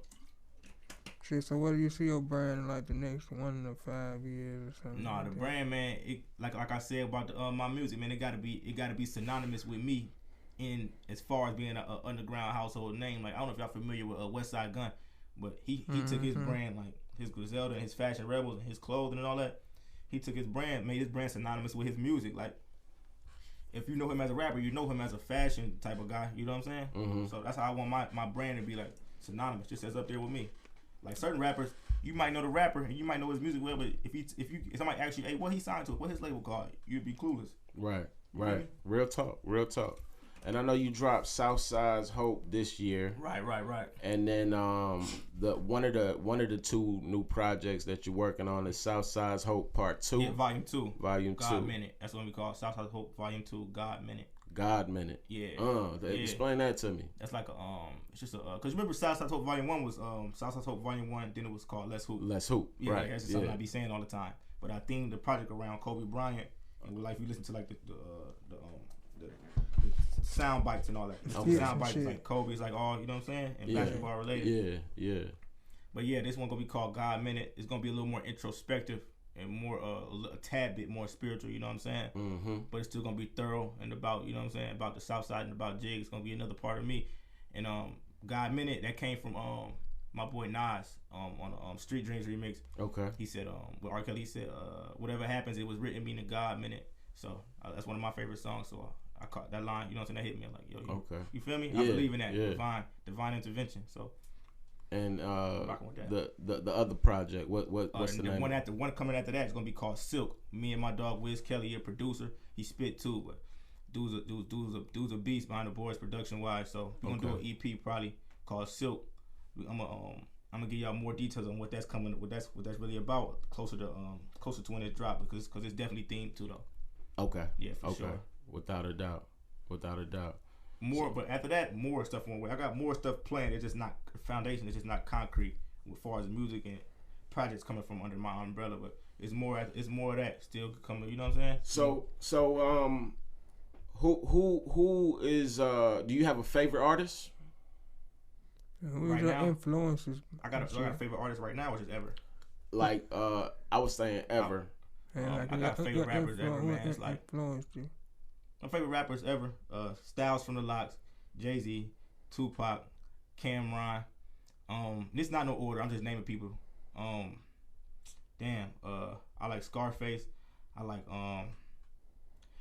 A: Shit, so what do you see your brand like the next 1 to 5 years or something?
B: Nah,
A: like
B: the
A: that?
B: brand, man. It like I said about my music, man. It gotta be synonymous with me, in as far as being a underground household name. Like I don't know if y'all familiar with Westside Gun, but he took his brand, like his Griselda and his Fashion Rebels and his clothing and all that. He took his brand, made his brand synonymous with his music. Like if you know him as a rapper, you know him as a fashion type of guy. You know what I'm saying?
D: Mm-hmm.
B: So that's how I want my brand to be like synonymous, just as up there with me. Like certain rappers, you might know the rapper and you might know his music well, but if somebody asks you, hey, what he signed to, what his label called, you'd be clueless.
D: Right. Real talk. And I know you dropped Southside's Hope this year.
B: Right.
D: And then the one of the 2 new projects that you're working on is Southside's Hope Part 2.
B: Yeah, Volume 2.
D: Volume
B: God
D: 2.
B: Minute. That's what we call Southside's Hope Volume 2. God Minute.
D: God Minute.
B: Yeah.
D: Explain that to me.
B: That's like it's just cause remember Southside's Hope Volume 1 was Southside's Hope Volume 1. Then it was called Let's Hoop.
D: Let's Hoop.
B: Yeah,
D: right.
B: that's something I be saying all the time. But I think the project around Kobe Bryant and like if you listen to like the sound bites and all that.
D: Okay.
B: Sound bites like Kobe's like all, you know what I'm saying? And basketball related.
D: Yeah.
B: But yeah, this one gonna be called God Minute. It's gonna be a little more introspective and more a tad bit more spiritual, you know what I'm saying?
D: Mm-hmm.
B: But it's still gonna be thorough and about, you know what I'm saying, about the South Side and about Jiggs. It's gonna be another part of me. And God Minute, that came from my boy Nas on Street Dreams remix.
D: Okay.
B: He said with R. Kelly, he said whatever happens, it was written meaning God Minute. So that's one of my favorite songs. So I caught that line, you know what I'm saying, that hit me. I'm like, yo,
D: okay.
B: You feel me?
D: Yeah,
B: I believe in that.
D: yeah.
B: Divine intervention. So
D: And
B: rocking with that.
D: the other project, what's the name?
B: One coming after that is gonna be called Silk. Me and my dog Wiz Kelly, a producer. He spit too, but dude's a beast behind the boards production wise. So we're gonna do an EP probably called Silk. I'm gonna give y'all more details on what that's coming, what that's really about closer to when it drop because it's definitely themed too though.
D: Okay.
B: Yeah, for sure.
D: Without a doubt.
B: more. But after that, more stuff on the way. I got more stuff planned. It's just not foundation. It's just not concrete as far as music and projects coming from under my umbrella. But it's more of that still coming. You know what I'm saying?
D: So who is? Do you have a favorite artist?
A: Who's
B: Right
A: your
B: now?
A: influences?
B: I got a favorite artist right now, which is Ever.
D: Like I was saying ever.
B: I got favorite rappers ever, man. It's like
A: influenced you.
B: my favorite rappers ever. Styles from the Locks, Jay-Z, Tupac, Cameron. This not no order. I'm just naming people. I like Scarface. I like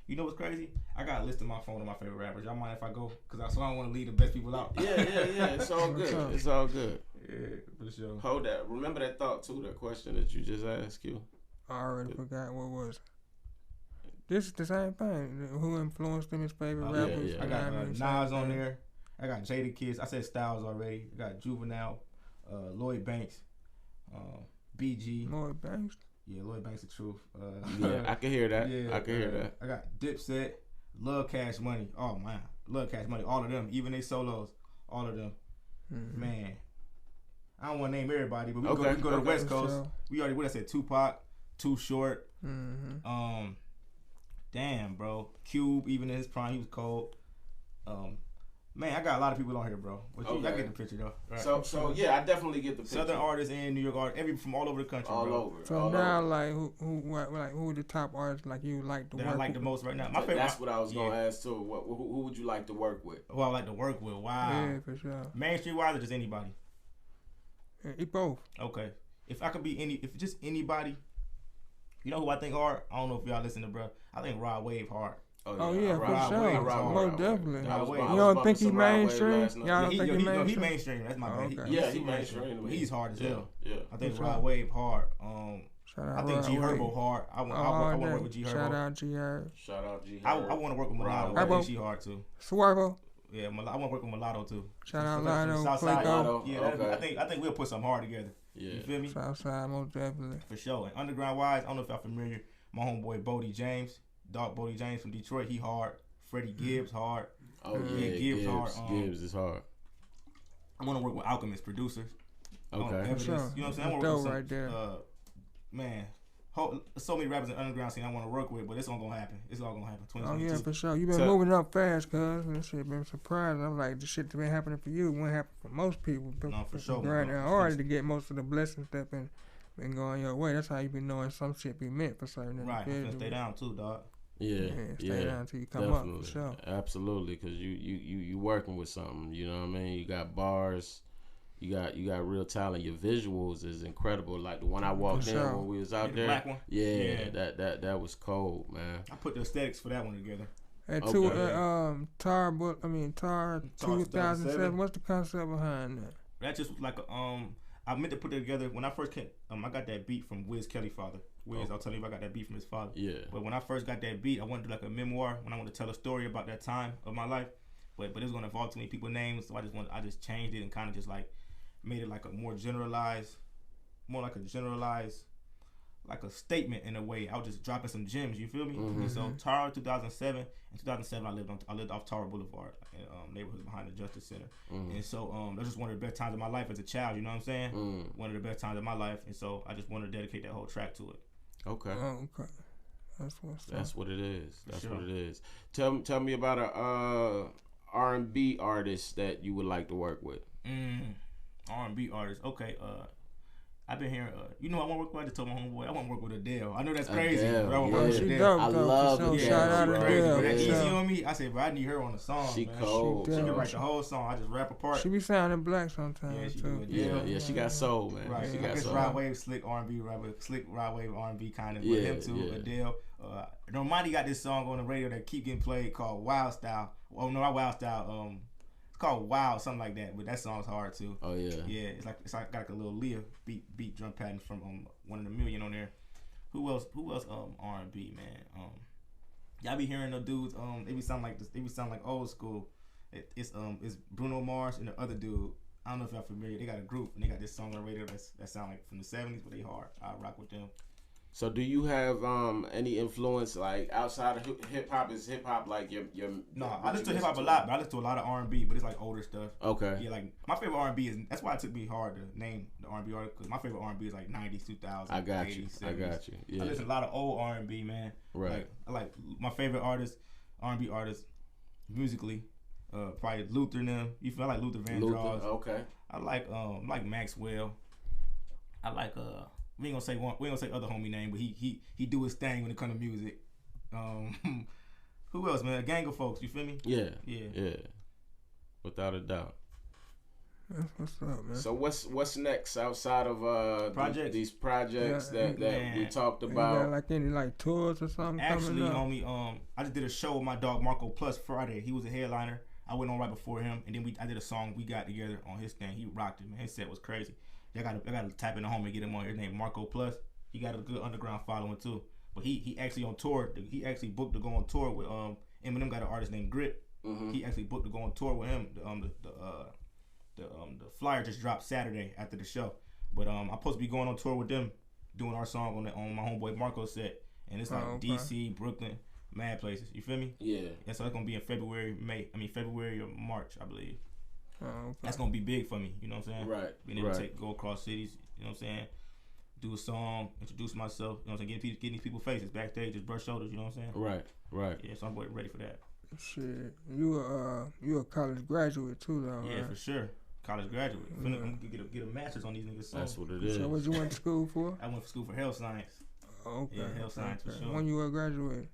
B: You know what's crazy? I got a list on my phone of my favorite rappers. Y'all mind if I go? Cause I don't want to leave the best people out.
D: Yeah. It's all good. It's all good.
B: Yeah, for sure.
D: Hold that. Remember that thought too. That question that you just asked you.
A: I already forgot what was it. This is the same thing. Who influenced them as favorite rappers?
B: I got Nas on there. I got Jadakiss. I said Styles already. I got Juvenile, Lloyd Banks, BG.
A: Lloyd Banks.
B: Yeah, Lloyd Banks the truth.
D: Yeah, I can hear that. Yeah, I can hear that.
B: I got Dipset, Love Cash Money. Oh man, Love Cash Money. All of them, even they solos, all of them. Mm-hmm. Man, I don't want to name everybody, but we can go to the West Coast. Sure. We already, what I said, Tupac, Too Short. Mm-hmm. Damn, bro. Cube, even in his prime, he was cold. Man, I got a lot of people on here, bro. But I get the picture though. Right.
D: So yeah, I definitely get the picture.
B: Southern artists and New York artists, from all over the country,
D: all
B: bro.
D: over.
A: So
D: all
A: now,
D: over.
A: like, who are the top artists like you like to work?
B: I like
A: with?
B: the most right now. My favorite.
D: That's what I was gonna ask too. Who would you like to work with?
B: Who I like to work with? Wow.
A: Yeah, for sure.
B: Mainstream wise, or just anybody?
A: Both.
B: Okay. If I could be if just anybody, you know who I think hard? I don't know if y'all listen to, bro. I think Rod Wave hard.
A: Oh yeah, for sure. Most definitely.
B: You
A: don't think he mainstream? Y'all don't think he mainstream?
B: He mainstream. That's my bad.
D: Yeah, he mainstream.
B: He's hard as hell.
D: Yeah.
B: I think Rod Wave hard. I think G Herbo hard. I want to work with G Herbo.
A: Shout out G Herbo.
D: Shout out G Herbo.
B: I want to work with Mulatto. I think she hard too.
A: Swervo.
B: Yeah, I want to work with Mulatto too.
A: Shout out Lotto.
B: Mulatto. Yeah, I think we'll put something hard together.
D: Yeah.
B: You feel me?
A: Southside, most definitely.
B: For sure. And underground wise, I don't know if y'all familiar. My homeboy Bodie James, Dog Bodie James from Detroit. He hard. Freddie Gibbs hard.
D: Oh yeah, Gibbs hard. Gibbs is hard.
B: I want to work with Alchemist producers.
D: Okay.
A: Sure.
B: You know what I'm saying? I want to work with some, right there. Man, so many rappers in the underground scene I want to work with, but it's all gonna happen. It's all gonna happen.
A: Oh yeah, for sure. You been moving up fast, cuz. This shit been surprising. I'm like, the shit that been happening for you won't happen for most people.
B: No, for sure.
A: Right now, hard to get most of the blessings that been going your way. That's how you been knowing some shit be meant for certain.
B: Right. I'm gonna stay down too, dog.
D: Yeah,
A: stay down until you come
D: definitely.
A: up, for sure.
D: Absolutely, because you working with something. You know what I mean? You got bars. You got real talent. Your visuals is incredible. Like the one I walked in when we was out there.
B: Black one.
D: Yeah, that was cold, man.
B: I put the aesthetics for that one together.
A: At Tar 2007. What's the concept behind that?
B: That just was like I meant to put it together when I first came. I got that beat from Wiz Kelly's father. I'll tell you, I got that beat from his father.
D: Yeah.
B: But when I first got that beat, I wanted to do like a memoir when I wanted to tell a story about that time of my life. But it was gonna involve too many people's names, so I just changed it and kind of just like made it like a more like a statement in a way. I was just dropping some gems. You feel me? Mm-hmm. And so Tara 2007. In 2007, I lived off Tara Boulevard, neighborhood behind the Justice Center. Mm-hmm. And so that was just one of the best times of my life as a child. You know what I'm saying? Mm-hmm. One of the best times of my life. And so I just wanted to dedicate that whole track to it.
D: Okay.
A: Okay. That's
D: what it is. That's what it is. Tell me about a R&B artist that you would like to work with.
B: R&B artist. Okay. I've been hearing, I want to work with, I just told my homeboy, I want to work with Adele. I know that's crazy, but I want to work with Adele.
A: I love
D: Adele.
A: Shout out Adele.
B: But that's easy on me. I said, but I need her on the song,
D: She
B: man.
D: cold.
B: She can write the whole song. I just rap a part.
A: She be sounding black sometimes, too.
D: Yeah, she got soul, man.
B: Right.
D: She got soul.
B: Rod Wave, slick R&B rapper, slick Rod Wave R&B kind of. With him, too, Adele. Normani got this song on the radio that keep getting played called Wild Style. Oh, no, not Wild Style. Called Wild, something like that, but that song's hard too.
D: Oh yeah.
B: Yeah, it's like got like a little Leah beat drum pattern from One in a Million on there. Who else R&B, man? Y'all be hearing the dudes they be sound like this, they be sound like old school. It's Bruno Mars and the other dude. I don't know if y'all familiar. They got a group and they got this song on the radio that sound like from the 70s, but they hard. I rock with them.
D: So do you have any influence like outside of hip hop? Is hip hop like your
B: No, I listen to hip hop a lot, but I listen to a lot of R&B, but it's like older stuff.
D: Okay.
B: Yeah, like my favorite R&B is, that's why it took me hard to name the R&B artist, because my favorite R&B is like 90s, 2000s,
D: I got
B: 80s,
D: you.
B: 70s.
D: I got you. Yeah.
B: I listen to a lot of old R&B, man.
D: Right.
B: Like, I like my favorite artist, R&B artist, musically, probably Luther and them. You feel, I like Luther Vandross.
D: Okay.
B: I like Maxwell. I like we ain't gonna say other homie name, but he do his thing when it comes to music. Who else, man? A gang of folks. You feel me?
D: Yeah. Without a doubt.
A: That's what's up, man.
D: So what's next outside of these projects that we talked about?
A: You got like any like tours or something?
B: Actually,
A: coming up?
B: homie, I just did a show with my dog Marco Plus Friday. He was a headliner. I went on right before him, and then I did a song we got together on his thing. He rocked it, man. His set was crazy. I gotta tap in the home and get him on. His name Marco Plus. He got a good underground following too. But he actually on tour. He actually booked to go on tour with Eminem. Got an artist named Grip.
D: Mm-hmm.
B: He actually booked to go on tour with him. The flyer just dropped Saturday after the show. But I'm supposed to be going on tour with them, doing our song on my homeboy Marco set. And it's like DC, Brooklyn, mad places. You feel me?
D: Yeah.
B: And so it's gonna be in February or March, I believe.
A: Oh, okay.
B: That's gonna be big for me. You know what I'm saying?
D: Right.
B: Being able to go across cities. You know what I'm saying? Do a song, introduce myself. You know what I'm saying? Getting these people faces backstage, just brush shoulders. You know what I'm saying?
D: Right.
B: Yeah. So I'm ready for that.
A: Shit, you a college graduate too, though,
B: Yeah,
A: right?
B: for sure. College graduate. I'm gonna get a master's on these niggas.
D: That's what it is.
A: So what you went to school for?
B: I went to school for health science.
A: Oh, okay.
B: Yeah, health science for sure.
A: When you were graduated?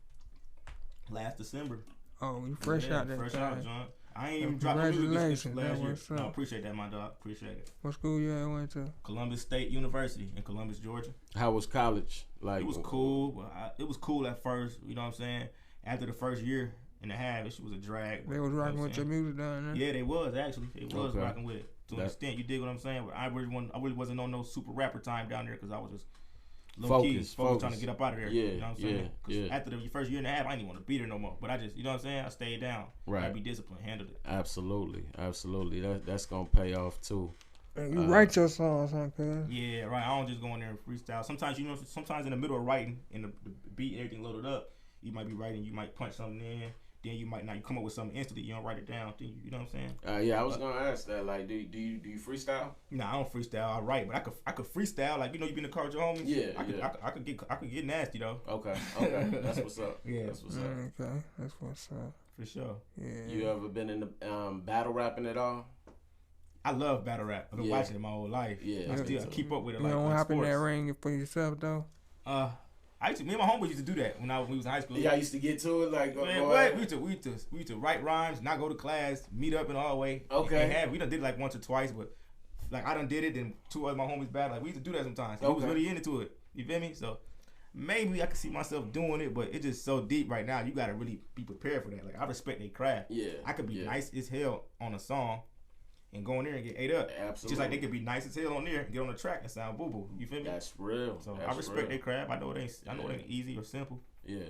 B: Last December.
A: Oh, you fresh out that
B: fresh
A: time.
B: out, John. I ain't even dropped no music since last year.
A: What's up?
B: No, appreciate that, my dog. Appreciate it.
A: What school you went to?
B: Columbus State University in Columbus, Georgia.
D: How was college? Like,
B: it was cool. But it was cool at first. You know what I'm saying? After the first year and a half, it was a drag.
A: They was rocking with your music down there?
B: Yeah, they was actually. They was rocking with it to an
D: That,
B: extent. You dig what I'm saying? But I really wasn't on no super rapper time down there because I was just low key focused trying to get up out of there.
D: Yeah,
B: you know what I'm saying?
D: Yeah.
B: After the first year and a half, I didn't even want to be there no more. But I just, you know what I'm saying? I stayed down.
D: Right.
B: I be disciplined, handled it.
D: Absolutely. That's gonna pay off too.
A: You write your songs, huh, cuz?
B: Yeah, right. I don't just go in there and freestyle. Sometimes, you know, in the middle of writing and the beat and everything loaded up, you might be writing, you might punch something in, then you might not. You come up with something instantly, you don't write it down. You know what I'm saying?
D: Yeah, I was gonna ask that. Like, do you freestyle?
B: Nah, I don't freestyle. I write, but I could freestyle. Like, you know, you been in the car with your homies.
D: Yeah,
B: I could get nasty though.
D: Okay, that's what's up.
B: Yeah,
D: that's what's up.
A: Okay, that's what's up.
B: For sure.
A: Yeah.
D: You ever been in the battle rapping at all?
B: I love battle rap. I've been watching it my whole life.
D: Yeah,
B: I keep up with it.
A: You don't hop in that ring for yourself though.
B: Me and my homeboys used to do that when we was in high school.
D: Yeah, I used to get to it like.
B: Man, what? We used to write rhymes, not go to class, meet up in the hallway.
D: Okay.
B: We done did it like once or twice, but like I done did it, and two other my homies battle. Like we used to do that sometimes. So we was really into it. You feel me? So maybe I could see myself doing it, but it's just so deep right now. You gotta really be prepared for that. Like I respect their craft.
D: Yeah.
B: I could be nice as hell on a song and go in there and get ate up.
D: Absolutely.
B: Just like they could be nice as hell on there and get on the track and sound boo boo. You feel me?
D: That's real.
B: So I respect their craft. I know it ain't easy or simple.
D: Yeah,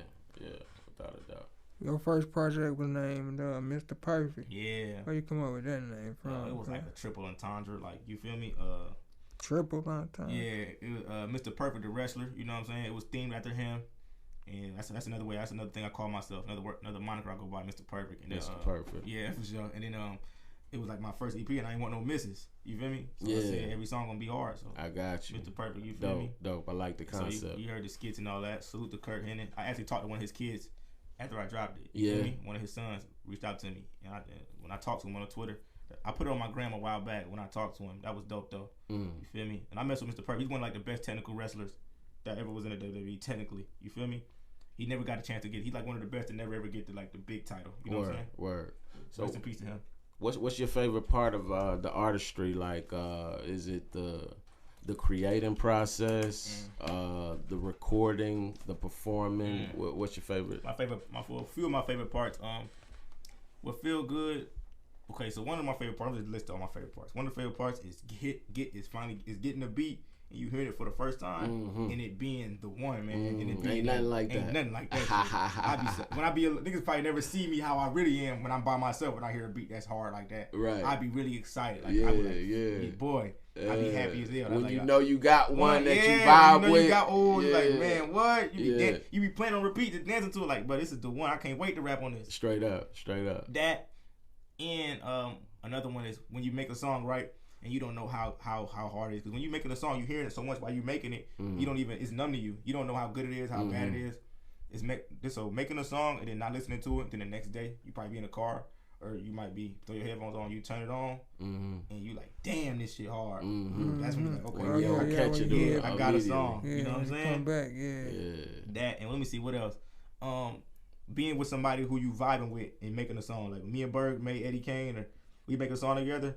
D: without a doubt.
A: Your first project was named Mr. Perfect.
B: Yeah.
A: Where you come up with that name from?
B: It was like a triple entendre. Like, you feel me?
A: Triple entendre.
B: Yeah, it was Mr. Perfect, the wrestler. You know what I'm saying? It was themed after him. And that's another way. That's another thing I call myself. Another moniker I go by, Mr. Perfect. And
D: Mr. Perfect.
B: Yeah, for sure. And then it was like my first EP, and I ain't want no misses. You feel me? So
D: yeah.
B: I said every song gonna be hard. So
D: I got you.
B: Mr. Perfect, you feel me?
D: Dope. I like the concept.
B: So you heard the skits and all that. Salute to Kurt Hennig. I actually talked to one of his kids after I dropped it. You feel me? One of his sons reached out to me, and when I talked to him on Twitter, I put it on my gram a while back. When I talked to him, that was dope though. You feel me? And I messed with Mr. Perfect. He's one of like the best technical wrestlers that ever was in the WWE. Technically, you feel me? He never got a chance to get. He's like one of the best to never ever get to like the big title. You know what I'm saying?
D: Word.
B: So rest in peace to him.
D: What's your favorite part of the artistry? Like, is it the creating process, the recording, the performing? What's your favorite?
B: A few of my favorite parts. What feel good. Okay, so one of my favorite parts. I'm just list all my favorite parts. One of the favorite parts is getting the beat and you heard it for the first time, and it being the one, man, and it being
D: ain't nothing like that.
B: Ain't nothing like that. Niggas probably never see me how I really am when I'm by myself when I hear a beat that's hard like that.
D: Right.
B: I'd be really excited. Like,
D: yeah.
B: Boy, I'd be happy as hell.
D: When
B: like,
D: you know you got one that you vibe with.
B: You got like, man, what? You be playing on repeat, just dancing to it. Like, but this is the one. I can't wait to rap on this.
D: Straight up.
B: That, and another one is when you make a song, right? And you don't know how hard it is. Because when you're making a song, you hear it so much while you're making it, you don't even, it's numb to you. You don't know how good it is, how bad it is. So making a song and then not listening to it, then the next day, you probably be in a car, or you might be, throw your headphones on, you turn it on, and you like, damn, this shit hard. That's when you're like, okay,
D: I catch it.
B: I got a song.
A: Yeah,
B: you know what I'm saying?
A: Come back,
B: That, and let me see, what else? Being with somebody who you vibing with and making a song. Like me and Berg made Eddie Kane, or we make a song together.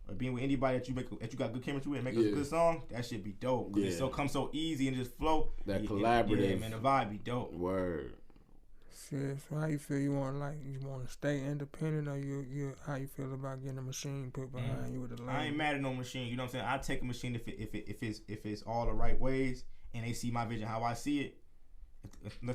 B: Or being with anybody that you got good chemistry with and make a good song, that shit be dope. Cause it comes so easy and just flow.
D: That collaborative.
B: Yeah, man, the vibe be dope.
D: Word.
A: Shit, so how you feel? You want to stay independent, or you how you feel about getting a machine put behind you with the label?
B: I ain't mad at no machine. You know what I'm saying? I take a machine if it's all the right ways and they see my vision how I see it. And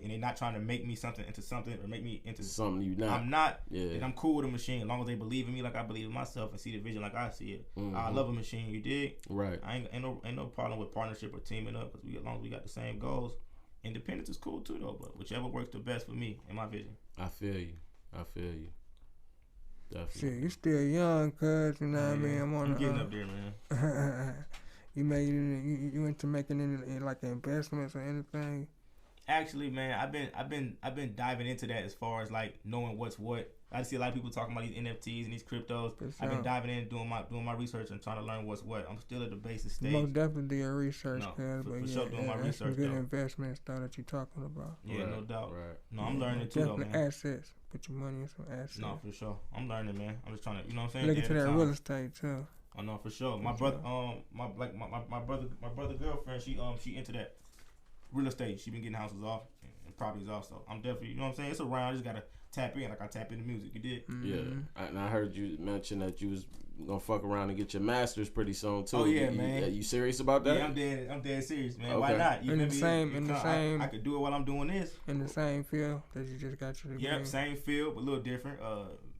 B: they're not trying to make me into something or make me into
D: something you not.
B: I'm not. Yeah. And I'm cool with a machine as long as they believe in me like I believe in myself and see the vision like I see it. I love a machine. You dig?
D: Right.
B: Ain't no problem with partnership or teaming up because as long as we got the same goals. Independence is cool too though, but whichever works the best for me and my vision.
D: I feel you. Definitely.
A: Shit, you still young, cuz, you know what I mean?
B: I'm getting up there, man.
A: You into making any like investments or anything?
B: Actually, man, I've been diving into that as far as like knowing what's what. I see a lot of people talking about these NFTs and these cryptos. I've been diving in, doing my research and trying to learn what's what. I'm still at the basic stage.
A: Most definitely do your research,
B: for sure doing my research.
A: Some good investments though that you're talking about.
B: Yeah, no doubt.
D: Right.
B: No, I'm learning too though, man.
A: Assets. Put your money in some assets.
B: No, for sure. I'm learning, man. I'm just trying to, you know what I'm saying?
A: Look into that real estate too.
B: Oh no, for sure. My brother, my brother girlfriend, she into that real estate. She been getting houses off and properties off. So I'm definitely, you know what I'm saying? It's around. I just gotta tap in like I tap into music. You did?
D: Yeah. And I heard you mention that you was gonna fuck around and get your master's pretty soon too.
B: Oh yeah, man.
D: You serious about that?
B: Yeah, I'm dead serious, man.
D: Okay.
B: Why not?
A: In the same.
B: I could do it while I'm doing this.
A: In the same field that you just got your degree.
B: Yep, same field, but a little different.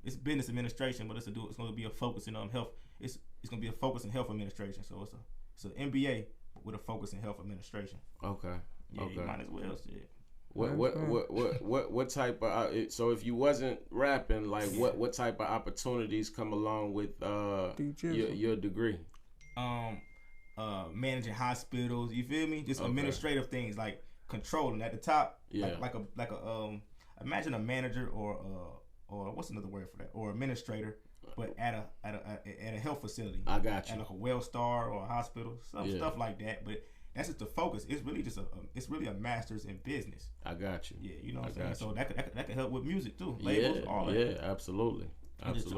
B: It's business administration, but it's gonna be a focus in health. It's gonna be a focus in health administration. So it's an MBA with a focus in health administration.
D: Okay.
B: Yeah, you might as well. Shit.
D: What type of so if you wasn't rapping, like what type of opportunities come along with your degree?
B: Managing hospitals, you feel me? Just administrative things like controlling at the top.
D: Yeah.
B: Like a imagine a manager or what's another word for that? Or administrator, but at a health facility.
D: I got you.
B: At like a WellStar or a hospital, stuff like that. But that's just the focus. It's really it's really a master's in business.
D: I got you.
B: Yeah, you know what I'm saying. So that could help with music too. Labels, all that.
D: Yeah, absolutely.
B: I'm just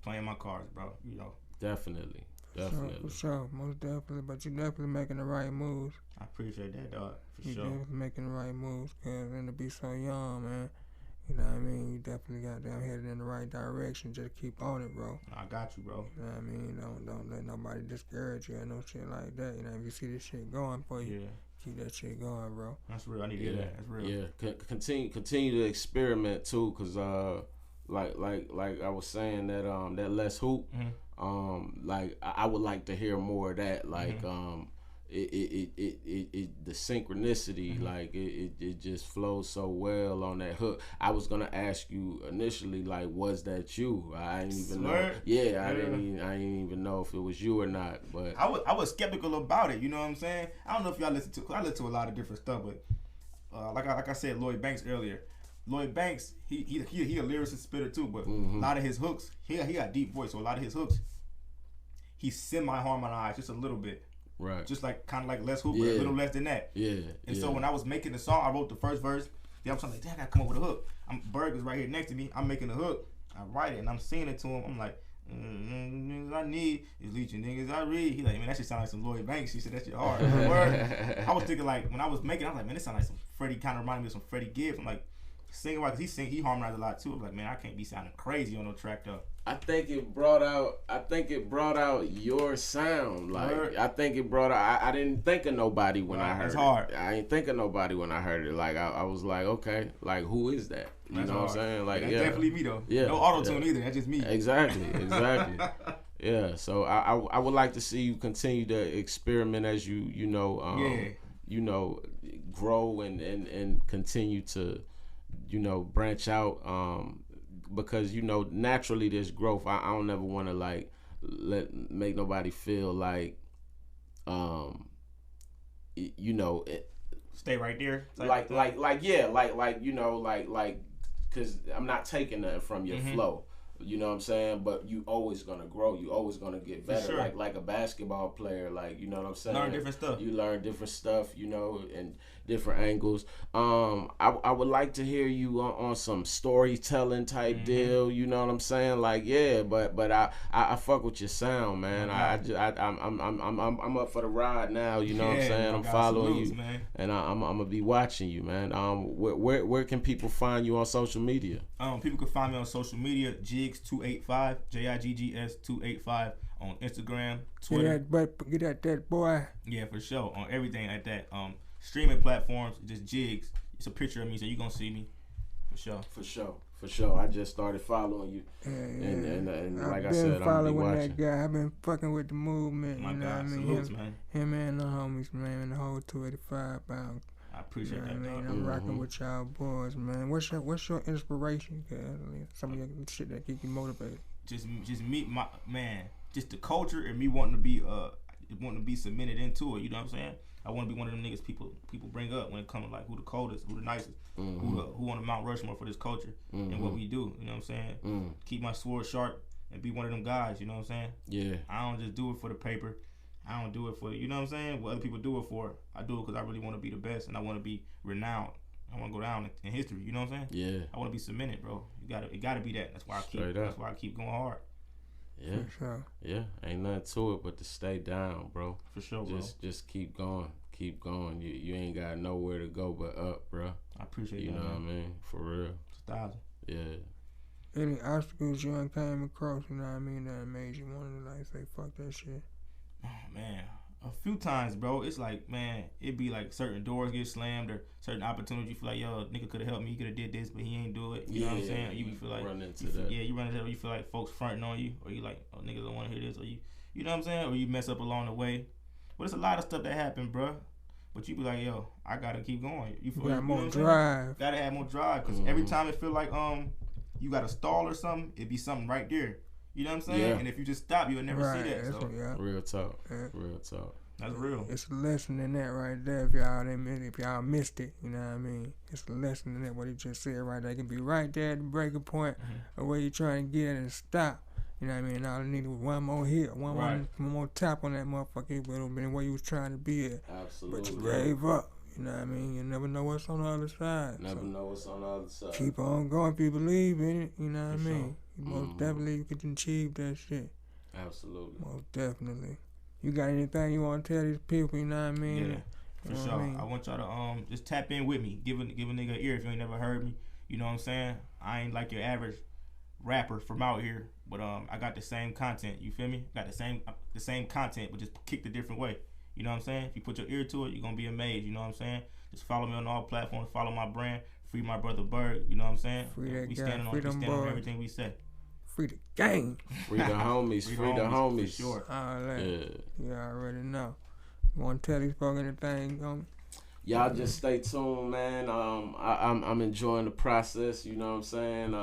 B: playing my cards, bro. You know.
D: Definitely.
A: For sure, most definitely. But you're definitely making the right moves.
B: I appreciate that, dog. For sure.
A: You're definitely making the right moves, cause and to be so young, man. You know what I mean? You definitely got them headed in the right direction. Just keep on it, bro.
B: I got you, bro.
A: You know what I mean? Don't let nobody discourage you or no shit like that. You know, if you see this shit going for you, keep that shit going, bro.
B: That's real. I need to hear that. That's real.
D: Yeah. Continue to experiment too, cause like I was saying that Let's Hoop, like I would like to hear more of that. Like it the synchronicity, like it just flows so well on that hook. I was gonna ask you initially, like, was that you? I didn't even know. Yeah, I didn't even know if it was you or not. But
B: I was skeptical about it. You know what I'm saying? I don't know if y'all listen to. I listen to a lot of different stuff, but like I said, Lloyd Banks earlier. Lloyd Banks, he a lyricist spitter too, but a lot of his hooks, he got deep voice, so a lot of his hooks, he semi-harmonized just a little bit.
D: Right.
B: Just like kind of like Les Hoop, but a little less than that.
D: Yeah.
B: And so when I was making the song, I wrote the first verse. Then I'm like, damn, I gotta come up with a hook. Berg is right here next to me. I'm making the hook. I write it and I'm singing it to him. I'm like, niggas I need is leeching niggas I read. He's like, man, that shit sound like some Lloyd Banks. He said that shit hard. I was thinking like when I was making it, I was like, man, this sound like some Freddie, kind of reminded me of some Freddie Gibbs. I'm like, singing wise, cause he harmonized a lot too. I'm like, man, I can't be sounding crazy on no track though.
D: I think it brought out your sound. Like I think it brought out. I didn't think of nobody when I heard it.
B: Hard.
D: I ain't think of nobody when I heard it. Like I was like, okay, like who is that? You know what I'm saying? Like
B: that's definitely me though.
D: Yeah.
B: No auto tune either. That's just me.
D: Exactly. Yeah. So I would like to see you continue to experiment as you grow and continue to branch out. Because naturally there's growth. I don't ever want to like make nobody feel like
B: stay right there.
D: Like because I'm not taking nothing from your flow. You know what I'm saying? But you always gonna grow. You always gonna get better.
B: Sure.
D: Like a basketball player. Like, you know what I'm saying?
B: Learn different stuff.
D: You learn different stuff, and different angles. I would like to hear you on some storytelling type deal. You know what I'm saying? Like, yeah, but I fuck with your sound, man. I'm up for the ride now. You know what I'm saying? I'm following you, man. And I'm gonna be watching you, man. Where can people find you on social media?
B: People can find me on social media. Jiggs 285, Jiggs 285 on Instagram, Twitter.
A: Get that boy.
B: Yeah, for sure. On everything like that. Streaming platforms, just Jiggs. It's a picture of me, so you gonna see me. For sure. I just started following you. And like I said, I'm
A: following that guy. I've been fucking with the movement.
B: My
A: you know
B: God,
A: what I mean?
B: salutes, man.
A: Him and the homies, man, and the whole 285 pound.
B: I appreciate that,
A: man.
B: dog.
A: I'm rocking with y'all boys, man. What's your inspiration? Cause some of your shit that keep you motivated.
B: Just meet my man. Just the culture and me wanting to be submitted into it. You know what I'm saying? I want to be one of them niggas people bring up when it comes to like who the coldest, who the nicest, who on the Mount Rushmore for this culture and what we do. You know what I'm saying? Keep my sword sharp and be one of them guys. You know what I'm saying?
D: Yeah.
B: I don't just do it for the paper. I don't do it for, you know what I'm saying, what other people do it for. I do it because I really want to be the best and I want to be renowned. I want to go down in history. You know what I'm saying? Yeah. I want to be cemented, bro. It gotta be that. That's why I keep going hard.
D: Yeah. For sure. Yeah. Ain't nothing to it but to stay down, bro.
B: For sure, bro.
D: Just keep going. Keep going. You ain't got nowhere to go but up, bro.
B: I appreciate
D: you
B: that.
D: You know what I mean? For real.
B: It's 1,000.
D: Yeah.
A: Any obstacles you ain't came across, you know what I mean, that made you want to like say fuck that shit?
B: Oh man, a few times, bro. It's like, man, it be like certain doors get slammed or certain opportunities. You feel like, yo, nigga could have helped me. He could have did this, but he ain't do it. You know what I'm saying? You feel like
D: run into that.
B: Yeah, you run into that. Or you feel like folks fronting on you, or you like, oh, niggas don't want to hear this, or you know what I'm saying? Or you mess up along the way. But it's a lot of stuff that happen, bro. But you be like, yo, I gotta keep going. You
A: got more drive.
B: Gotta have more drive, cause every time it feel like you got to stall or something, it be something right there. You know what I'm saying? Yeah. And if you just stop, you'll never see that. So.
D: Real talk. Yeah. Real talk.
B: That's real.
A: It's a lesson in that right there. If y'all missed it, you know what I mean? It's a lesson in that. What he just said right there. It can be right there at the breaking point of where you're trying to get and stop. You know what I mean? All I needed was one more hit, one more tap on that motherfucker. It would have been where you was trying to be at.
D: Absolutely.
A: But you gave up. You know what I mean? You never know what's on the other side.
D: Never know what's on the other side.
A: Keep on going if you believe in it. You know what I mean? You most definitely you can achieve that shit.
D: Absolutely.
A: Most definitely. You got anything you want to tell these people? You know what I mean?
B: Yeah, for sure. I want y'all to just tap in with me. Give a nigga an ear if you ain't never heard me. You know what I'm saying? I ain't like your average rapper from out here, but I got the same content. You feel me? Got the same content, but just kicked a different way. You know what I'm saying? If you put your ear to it, you're going to be amazed. You know what I'm saying? Just follow me on all platforms. Follow my brand. Free my brother Bird. You know what I'm saying?
A: We stand
B: on everything we say.
A: Free the gang.
D: Free the homies. Free the homies.
B: For sure.
A: All right. Yeah. You already know. You want to tell these folks anything, homie?
D: Y'all just stay tuned, man. I'm enjoying the process. You know what I'm saying?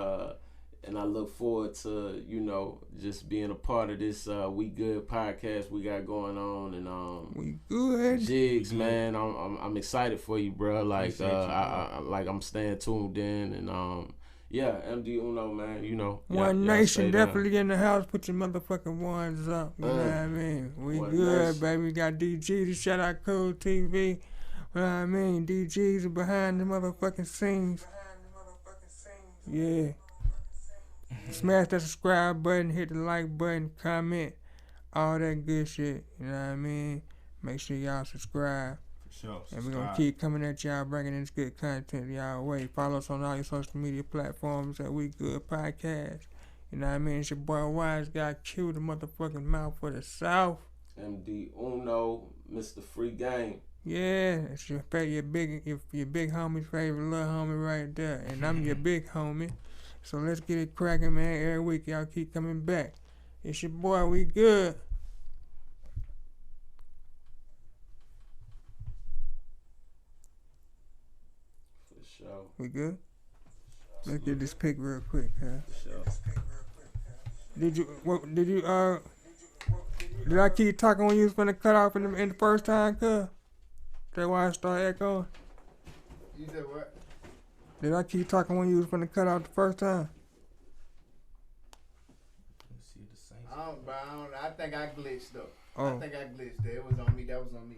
D: And I look forward to, just being a part of this We GuuD podcast we got going on. And
A: We GuuD.
D: Jiggs, man, I'm excited for you, bro. Like I'm staying tuned in, and MD Uno, man.
A: One Nation definitely in the house. Put your motherfucking ones up. You know what I mean? We GuuD, nation. Baby. We got DG to shout out GuuD TV. You know what I mean? DGs are behind the motherfucking scenes. Yeah. Smash that subscribe button, hit the like button, comment, all that good shit. You know what I mean? Make sure y'all subscribe.
B: Sure.
A: And we're going to keep coming at y'all, bringing this good content y'all way. Follow us on all your social media platforms at We Good Podcast. You know what I mean? It's your boy Wise Guy Q, the motherfucking mouth for the South.
D: MD Uno, Mr. Free Game.
A: Yeah, it's your big homie's favorite little homie right there. And I'm your big homie. So let's get it cracking, man. Every week y'all keep coming back. It's your boy, We Good.
D: For sure.
A: We good? Let's get this pic real quick, huh?
D: For sure.
A: Did I keep talking when you was finna cut off in the first time, cuz? That's why I started echoing.
E: You said what?
A: Did I keep talking when you was finna cut off the first time?
E: I think I glitched though.
A: Oh.
E: I think I glitched there. It was on me. That was on me.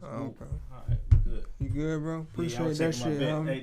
A: Oh, okay.
B: All right, good.
A: You good, bro? Appreciate that shit, homie.